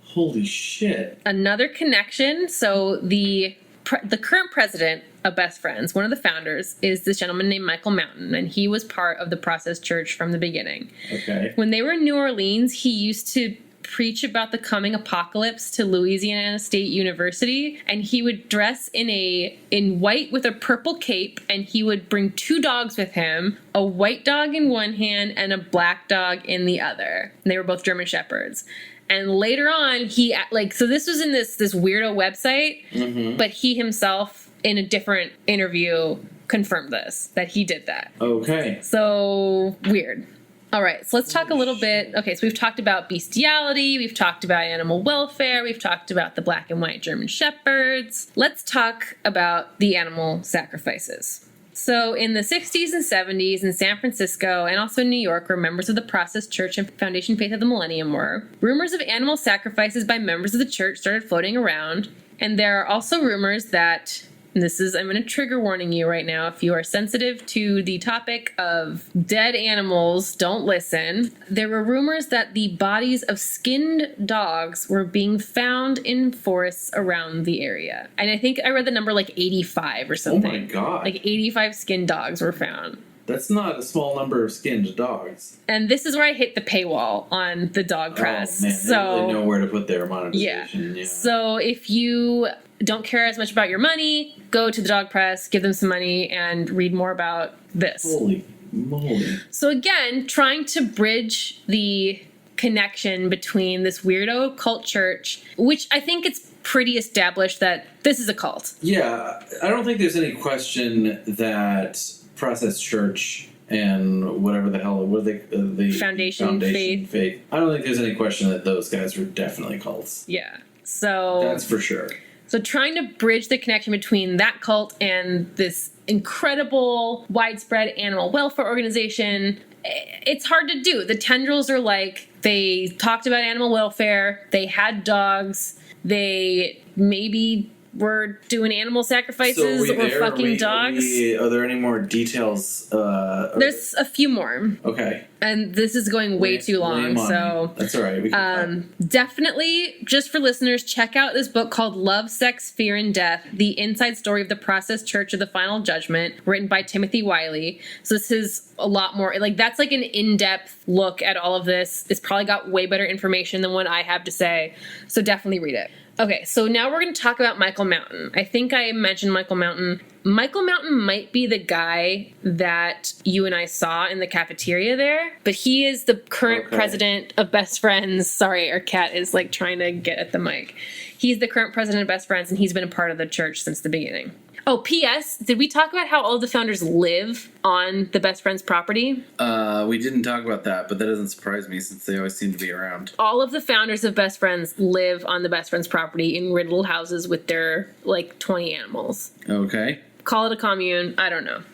Holy shit. Another connection. So the current president of Best Friends, one of the founders, is this gentleman named Michael Mountain, and he was part of the Process Church from the beginning. Okay. When they were in New Orleans, he used to preach about the coming apocalypse to Louisiana State University, and he would dress in white with a purple cape, and he would bring 2 dogs with him, a white dog in one hand and a black dog in the other. And they were both German Shepherds. And later on, so this was in this weirdo website, but he himself, in a different interview, confirmed this, that he did that. Okay. So, weird. All right, so let's talk a little bit. Okay, so we've talked about bestiality, we've talked about animal welfare, we've talked about the black and white German Shepherds. Let's talk about the animal sacrifices. So in the 60s and 70s in San Francisco and also New York, where members of the Process Church and Foundation Faith of the Millennium were, rumors of animal sacrifices by members of the church started floating around. And there are also rumors that, and I'm going to trigger warning you right now. If you are sensitive to the topic of dead animals, don't listen. There were rumors that the bodies of skinned dogs were being found in forests around the area. And I think I read the number like 85 or something. Oh my God. Like 85 skinned dogs were found. That's not a small number of skinned dogs. And this is where I hit the paywall on the dog press. Oh, man. So they really know where to put their monetization. Yeah. So if you don't care as much about your money, go to the dog press, give them some money, and read more about this. Holy moly. So again, trying to bridge the connection between this weirdo cult church, which I think it's pretty established that this is a cult. Yeah, I don't think there's any question that Process Church and whatever the hell, what are they? The Foundation Faith. I don't think there's any question that those guys were definitely cults. Yeah. So That's for sure. So trying to bridge the connection between that cult and this incredible, widespread animal welfare organization, it's hard to do. The tendrils are like, they talked about animal welfare, they had dogs, they maybe were doing animal sacrifices or fucking dogs. Are there any more details? There's a few more. Okay. And this is going way too long, so that's all right. We can definitely, just for listeners, check out this book called Love, Sex, Fear, and Death: The Inside Story of the Process Church of the Final Judgment, written by Timothy Wiley. So this is a lot more, like, that's like an in-depth look at all of this. It's probably got way better information than what I have to say, so definitely read it. Okay, so now we're going to talk about Michael Mountain. I think I mentioned Michael Mountain. Michael Mountain might be the guy that you and I saw in the cafeteria there, but he is the current president of Best Friends. Sorry, our cat is like trying to get at the mic. He's the current president of Best Friends, and he's been a part of the church since the beginning. Oh, P.S. Did we talk about how all the founders live on the Best Friends property? We didn't talk about that, but that doesn't surprise me since they always seem to be around. All of the founders of Best Friends live on the Best Friends property in riddle houses with their, 20 animals. Okay. Call it a commune. I don't know.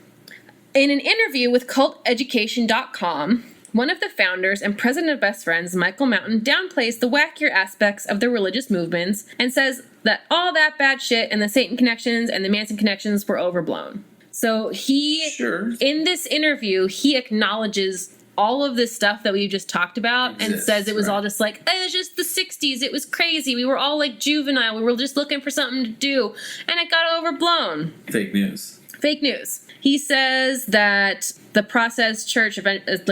In an interview with culteducation.com, one of the founders and president of Best Friends, Michael Mountain, downplays the wackier aspects of the religious movements and says that all that bad shit and the Satan connections and the Manson connections were overblown. So in this interview, he acknowledges all of this stuff that we've just talked about and says it was all just like, it was just the 60s. It was crazy. We were all like juvenile. We were just looking for something to do. And it got overblown. Fake news. Fake news. He says that the Process Church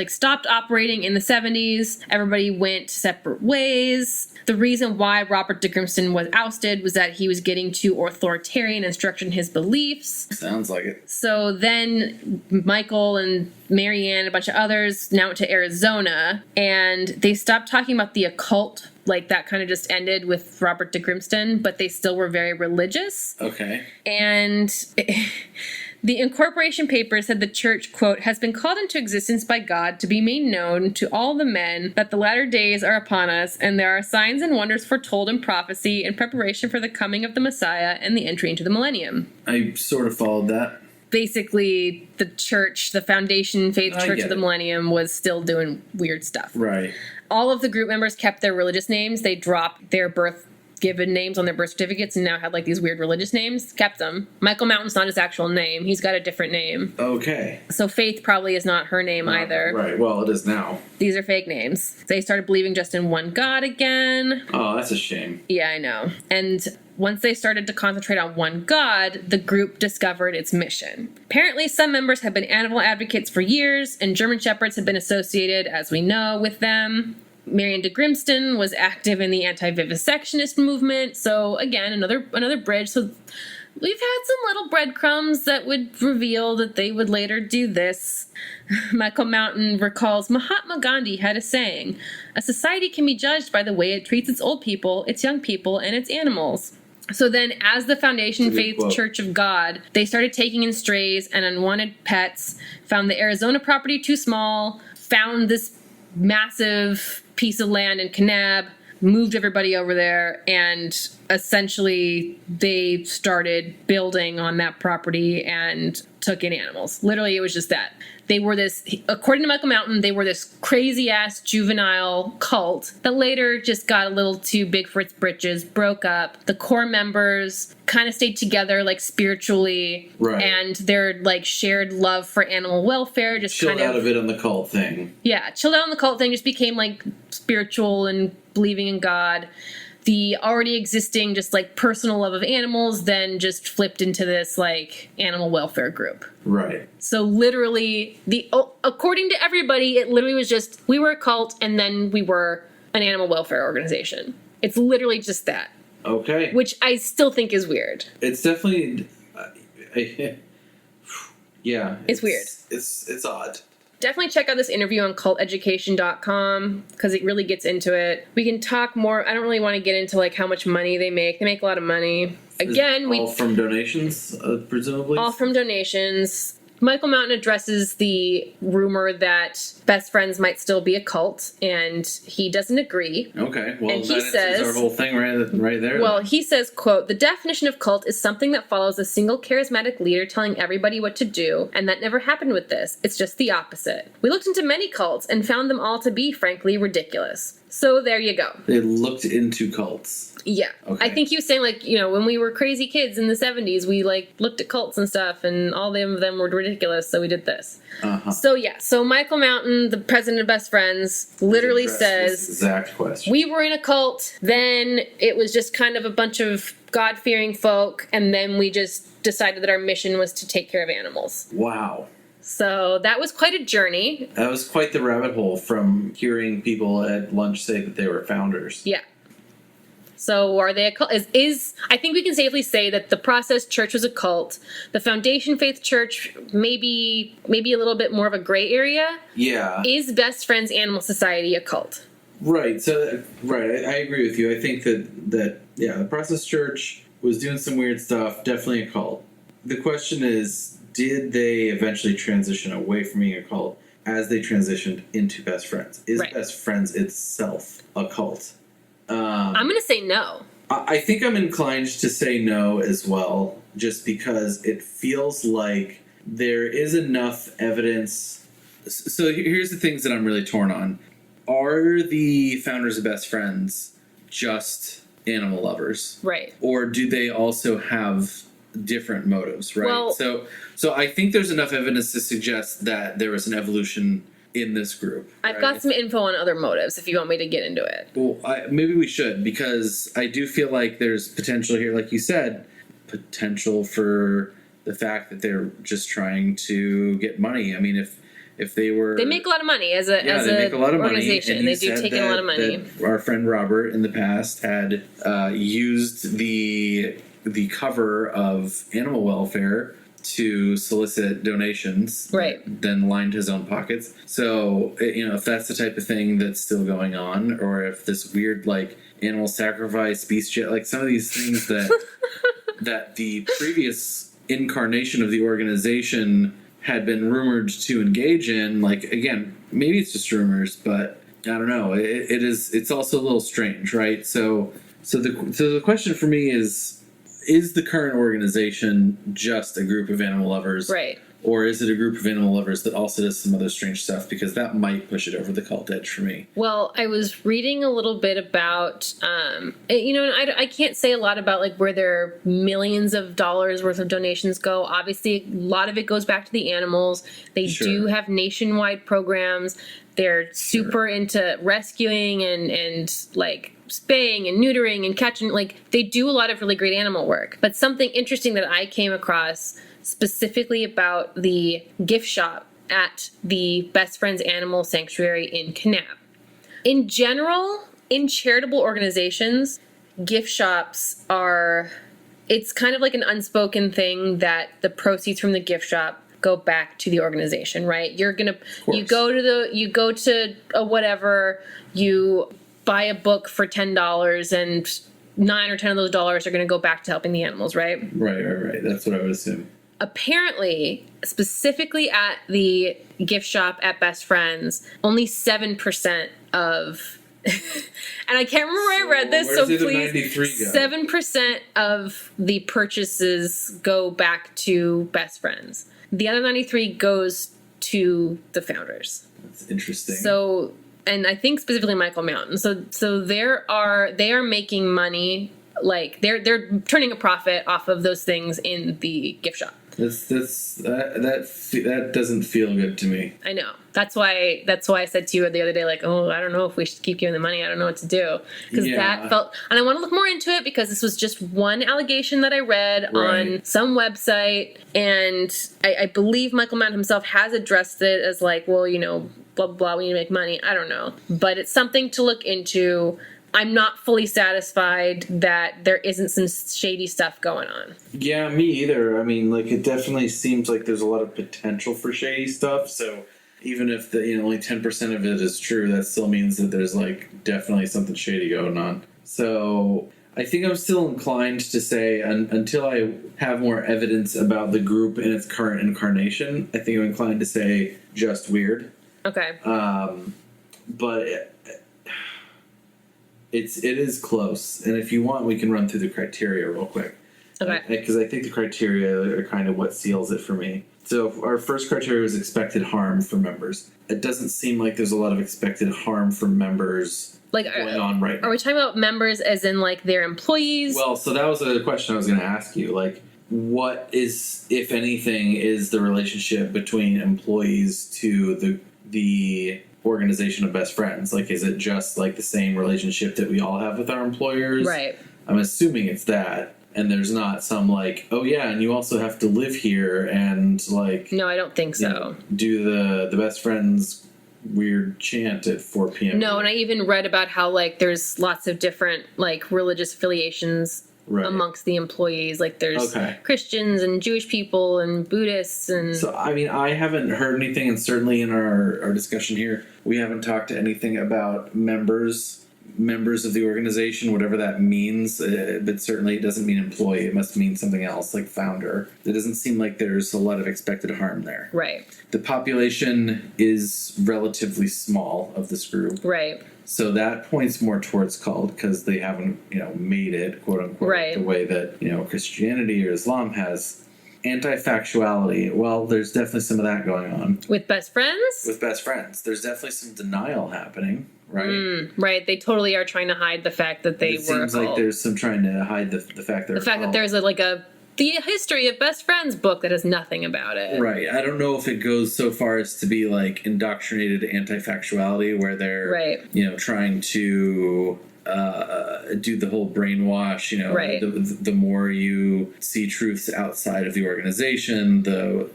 stopped operating in the 70s. Everybody went separate ways. The reason why Robert de Grimston was ousted was that he was getting too authoritarian and strict in his beliefs. Sounds like it. So then Michael and Marianne and a bunch of others now went to Arizona, and they stopped talking about the occult. Like, that kind of just ended with Robert de Grimston, but they still were very religious. Okay. And the incorporation paper said the church, quote, has been called into existence by God to be made known to all the men that the latter days are upon us, and there are signs and wonders foretold in prophecy in preparation for the coming of the Messiah and the entry into the millennium. I sort of followed that. Basically, the church, the Foundation Faith Church of the Millennium, was still doing weird stuff. Right. All of the group members kept their religious names. They dropped their given names on their birth certificates and now had these weird religious names. Kept them. Michael Mountain's not his actual name. He's got a different name. Okay. So Faith probably is not her name either. Right. Well, it is now. These are fake names. They started believing just in one God again. Oh, that's a shame. Yeah, I know. And once they started to concentrate on one God, the group discovered its mission. Apparently, some members have been animal advocates for years, and German Shepherds have been associated, as we know, with them. Marion de Grimston was active in the anti-vivisectionist movement. So again, another bridge. So we've had some little breadcrumbs that would reveal that they would later do this. Michael Mountain recalls Mahatma Gandhi had a saying, "A society can be judged by the way it treats its old people, its young people, and its animals." So then, as the Foundation Faith Church of God, they started taking in strays and unwanted pets, found the Arizona property too small, found this massive piece of land in Kanab, moved everybody over there, and essentially they started building on that property and took in animals. Literally, it was just that. They were this, according to Michael Mountain, they were this crazy-ass juvenile cult that later just got a little too big for its britches, broke up. The core members kind of stayed together, like, spiritually. Right. And their, like, shared love for animal welfare just chilled kind of... out of it on the cult thing. Yeah, chilled out on the cult thing, just became, like, spiritual and believing in God. The already existing just like personal love of animals then just flipped into this like animal welfare group. Right. So literally according to everybody, it literally was just we were a cult and then we were an animal welfare organization. It's literally just that. Okay. Which I still think is weird. It's definitely yeah. It's weird. It's odd. Definitely check out this interview on culteducation.com because it really gets into it. We can talk more. I don't really want to get into like how much money they make. They make a lot of money. Again, all from donations, presumably? All from donations. Michael Mountain addresses the rumor that best friends might still be a cult, and he doesn't agree. Okay, well, and that says our whole thing right there. Well, he says, quote, "The definition of cult is something that follows a single charismatic leader telling everybody what to do, and that never happened with this. It's just the opposite. We looked into many cults and found them all to be, frankly, ridiculous. So there you go." They looked into cults. Yeah. Okay. I think he was saying, like, you know, when we were crazy kids in the 70s, we, like, looked at cults and stuff, and all of them were ridiculous, so we did this. Uh-huh. So, yeah. So Michael Mountain, the president of Best Friends, literally says... This exact question. We were in a cult, then it was just kind of a bunch of God-fearing folk, and then we just decided that our mission was to take care of animals. Wow. So that was quite a journey. That was quite the rabbit hole from hearing people at lunch say that they were founders. Yeah. So are they a cult? I think we can safely say that the Process Church was a cult. The Foundation Faith Church, maybe a little bit more of a gray area. Yeah. Is Best Friends Animal Society a cult? Right. So, right. I agree with you. I think that the Process Church was doing some weird stuff. Definitely a cult. The question is, did they eventually transition away from being a cult as they transitioned into Best Friends? Is Best Friends itself a cult? I'm going to say no. I think I'm inclined to say no as well, just because it feels like there is enough evidence. So here's the things that I'm really torn on. Are the founders of Best Friends just animal lovers? Right. Or do they also have different motives, right? Well, so I think there's enough evidence to suggest that there was an evolution in this group. I've got some info on other motives if you want me to get into it. Well, maybe we should, because I do feel like there's potential here, like you said, potential for the fact that they're just trying to get money. I mean, if they were... They make a lot of money as a make a lot of organization. Money, they do take in a lot of money. Our friend Robert in the past had used the cover of animal welfare to solicit donations, right? Then lined his own pockets. So, if that's the type of thing that's still going on, or if this weird like animal sacrifice, beast shit, like some of these things that that the previous incarnation of the organization had been rumored to engage in, like again, maybe it's just rumors, but I don't know. It's also a little strange, right? So the question for me is the current organization just a group of animal lovers? Right. Or is it a group of animal lovers that also does some other strange stuff? Because that might push it over the cult edge for me. Well, I was reading a little bit about, I can't say a lot about like where their millions of dollars worth of donations go. Obviously, a lot of it goes back to the animals. They do have nationwide programs. They're super into rescuing and like spaying and neutering and catching. Like they do a lot of really great animal work. But something interesting that I came across specifically about the gift shop at the Best Friends Animal Sanctuary in Kanab. In general, in charitable organizations, gift shops are, it's kind of like an unspoken thing that the proceeds from the gift shop go back to the organization, right? You go to a whatever, you buy a book for $10 and 9 or 10 of those dollars are going to go back to helping the animals, right? Right. That's what I would assume. Apparently, specifically at the gift shop at Best Friends, only 7% of and I can't remember where I read this, so please, 7% of the purchases go back to Best Friends. The other 93 goes to the founders. That's interesting. So, and I think specifically Michael Mountain. So they are making money, like they're turning a profit off of those things in the gift shop. That doesn't feel good to me. I know. That's why I said to you the other day, like, oh, I don't know if we should keep giving the money. I don't know what to do. Because that felt, and I want to look more into it because this was just one allegation that I read on some website. And I believe Michael Mann himself has addressed it as like, well, you know, blah, blah, blah, we need to make money. I don't know. But it's something to look into. I'm not fully satisfied that there isn't some shady stuff going on. Yeah, me either. I mean, like, it definitely seems like there's a lot of potential for shady stuff. So even if only 10% of it is true, that still means that there's like definitely something shady going on. So I think I'm still inclined to say until I have more evidence about the group in its current incarnation, I think I'm inclined to say just weird. Okay. But it is close, and if you want, we can run through the criteria real quick. Okay. Because I think the criteria are kind of what seals it for me. So our first criteria was expected harm for members. It doesn't seem like there's a lot of expected harm for members going on right now. Are we talking about members as in like their employees? Well, so that was a question I was going to ask you. Like, what is, if anything, is the relationship between employees to the organization of Best Friends? Like, is it just like the same relationship that we all have with our employers? Right. I'm assuming it's that. And there's not some like, oh yeah, and you also have to live here and like... No, I don't think so. Do the Best Friends weird chant at 4 p.m. No, and I even read about how like there's lots of different like religious affiliations amongst the employees. Like there's Christians and Jewish people and Buddhists and... So, I mean, I haven't heard anything, and certainly in our discussion here, we haven't talked to anything about members of the organization, whatever that means, but certainly it doesn't mean employee. It must mean something else, like founder. It doesn't seem like there's a lot of expected harm there. Right. The population is relatively small of this group. Right. So that points more towards cult because they haven't, made it, quote unquote, the way that, Christianity or Islam has. Anti-factuality. Well, there's definitely some of that going on. With Best Friends? With Best Friends. There's definitely some denial happening, right? Right. They totally are trying to hide the fact that they were a cult. It seems like there's some trying to hide the fact that there's the history of Best Friends book that has nothing about it. Right. I don't know if it goes so far as to be like indoctrinated anti-factuality where they're, trying to... do the whole brainwash, the more you see truths outside of the organization, the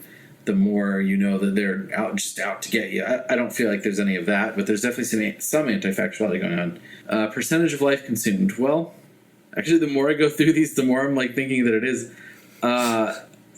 more you know that they're out to get you. I don't feel like there's any of that, but there's definitely some anti-factuality going on. Percentage of life consumed. Well, actually, the more I go through these, the more I'm like thinking that it is.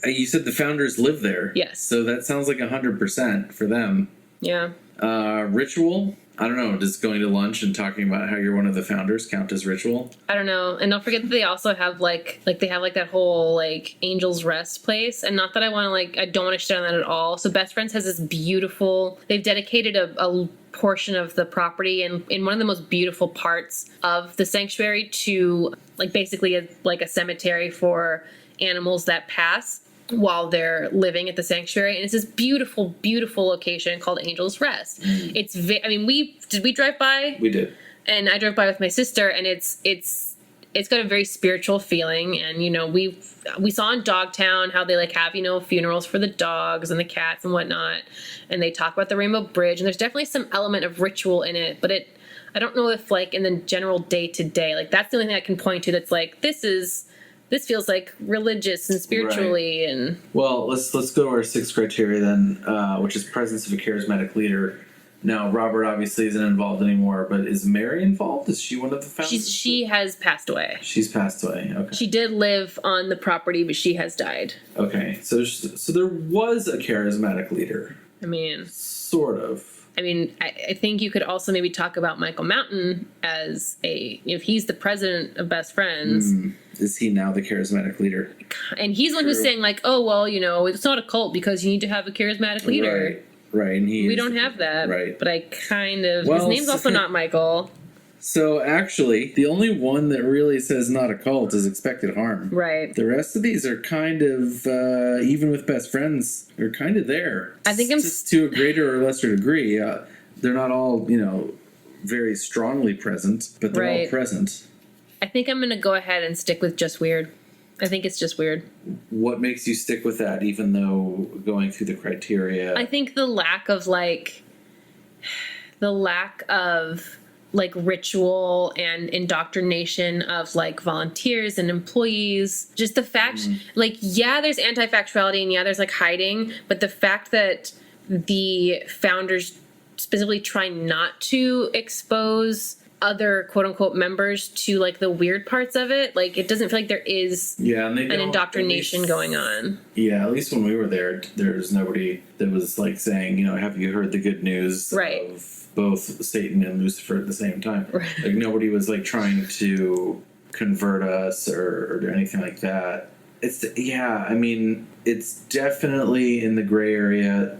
You said the founders live there. Yes. So that sounds like 100% for them. Yeah. Ritual. I don't know, does going to lunch and talking about how you're one of the founders count as ritual? I don't know. And don't forget that they also have like they have like that whole like Angel's Rest place. And not that I want to I don't want to shit on that at all. So Best Friends has this beautiful, they've dedicated a portion of the property and in one of the most beautiful parts of the sanctuary to like basically a cemetery for animals that pass while they're living at the sanctuary, and it's this beautiful, beautiful location called Angel's Rest. It's did we drive by? We did, and I drove by with my sister, and it's got a very spiritual feeling. And we saw in Dogtown how they have funerals for the dogs and the cats and whatnot, and they talk about the Rainbow Bridge, and there's definitely some element of ritual in it, but I don't know if in the general day to day that's the only thing I can point to that's this feels like religious and spiritually. And well, let's go to our sixth criteria then, which is presence of a charismatic leader. Now, Robert obviously isn't involved anymore, but is Mary involved? Is she one of the founders? She has passed away. She's passed away. Okay. She did live on the property, but she has died. Okay. So there was a charismatic leader. I mean, sort of. I mean, I think you could also maybe talk about Michael Mountain as if he's the president of Best Friends. Is he now the charismatic leader? And he's the one who's saying, like, oh, well, it's not a cult because you need to have a charismatic leader. Right. And we don't have that. Right. But I kind of... Well, his name's also not Michael. So, actually, the only one that really says not a cult is Expected Harm. Right. The rest of these are kind of, even with Best Friends, are kind of there. I think I'm... Just to a greater or lesser degree. They're not all, very strongly present, but they're all present. I think I'm going to go ahead and stick with Just Weird. I think it's just weird. What makes you stick with that, even though going through the criteria? I think the lack of ritual and indoctrination of volunteers and employees. Just the fact, there's anti-factuality and there's hiding, but the fact that the founders specifically try not to expose other quote-unquote members to the weird parts of it, it doesn't feel like there is an indoctrination going on. Yeah, at least when we were there's nobody that was saying, have you heard the good news of both Satan and Lucifer at the same time? Right. Nobody was trying to convert us or anything like that. It's definitely in the gray area,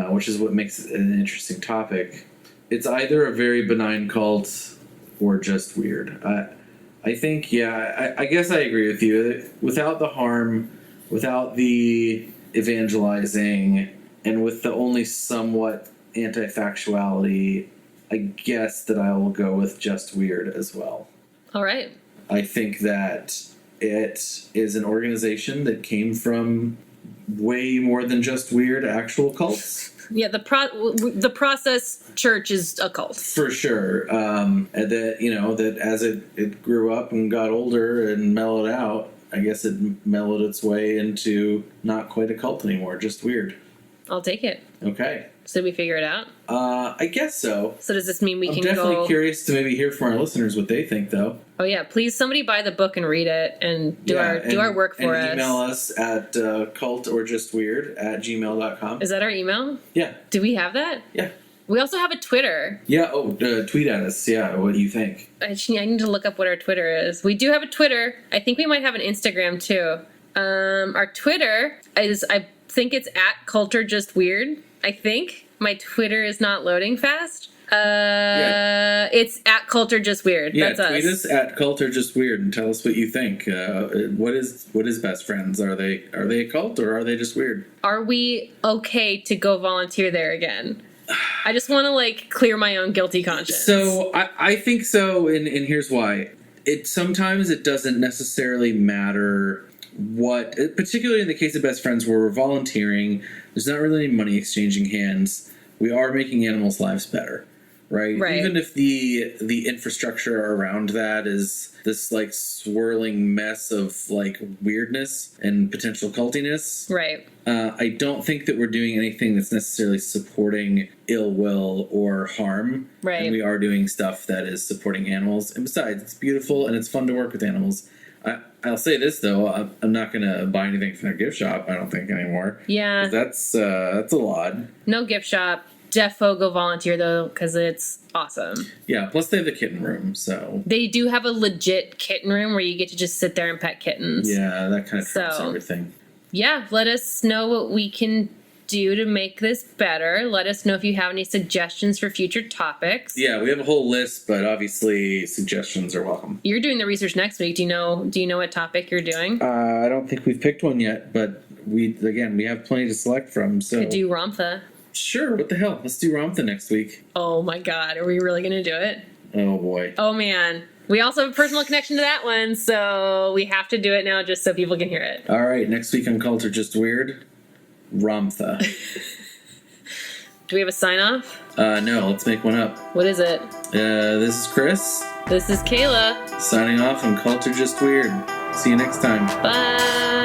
which is what makes it an interesting topic. It's either a very benign cult or just weird. I think, I guess I agree with you. Without the harm, without the evangelizing, and with the only somewhat anti-factuality, I guess that I will go with just weird as well. All right. I think that it is an organization that came from way more than just weird actual cults. Yeah, the Process Church is a cult. For sure. And that as it grew up and got older and mellowed out, I guess it mellowed its way into not quite a cult anymore, just weird. I'll take it. Okay. So did we figure it out? I guess so. So does this mean we can go... I'm definitely curious to maybe hear from our listeners what they think, though. Oh, yeah. Please, somebody buy the book and read it and do our work for us. And email us at cultorjustweird@gmail.com. Is that our email? Yeah. Do we have that? Yeah. We also have a Twitter. Yeah. Tweet at us. Yeah. What do you think? I need to look up what our Twitter is. We do have a Twitter. I think we might have an Instagram, too. Our Twitter is... I think it's at culturejustweird. I think my Twitter is not loading fast. It's at culturejustweird. Yeah, that's us. Tweet us at culturejustweird and tell us what you think. What is Best Friends? Are they a cult or are they just weird? Are we okay to go volunteer there again? I just want to clear my own guilty conscience. So I think so, and here's why. Sometimes it doesn't necessarily matter. Particularly in the case of Best Friends where we're volunteering, there's not really any money exchanging hands. We are making animals' lives better, right? Even if the infrastructure around that is this swirling mess of weirdness and potential cultiness. Right. I don't think that we're doing anything that's necessarily supporting ill will or harm. Right. And we are doing stuff that is supporting animals. And besides, it's beautiful and it's fun to work with animals. I'll say this, though. I'm not going to buy anything from their gift shop, I don't think, anymore. Yeah. That's a lot. No gift shop. Defo go volunteer, though, because it's awesome. Yeah, plus they have the kitten room, so... They do have a legit kitten room where you get to just sit there and pet kittens. Yeah, that kind of trumps everything. Yeah, let us know what we can do to make this better. Let us know if you have any suggestions for future topics. Yeah, we have a whole list, but obviously suggestions are welcome. You're doing the research next week. Do you know what topic you're doing? I don't think we've picked one yet, but we have plenty to select from. So could do Ramtha. Sure, what the hell? Let's do Ramtha next week. Oh my god, are we really going to do it? Oh boy. Oh man. We also have a personal connection to that one, so we have to do it now just so people can hear it. All right, next week on Cult or Just Weird, Ramtha. Do we have a sign-off? No, let's make one up. What is it? This is Chris. This is Kayla. Signing off on Cult or Just Weird. See you next time. Bye.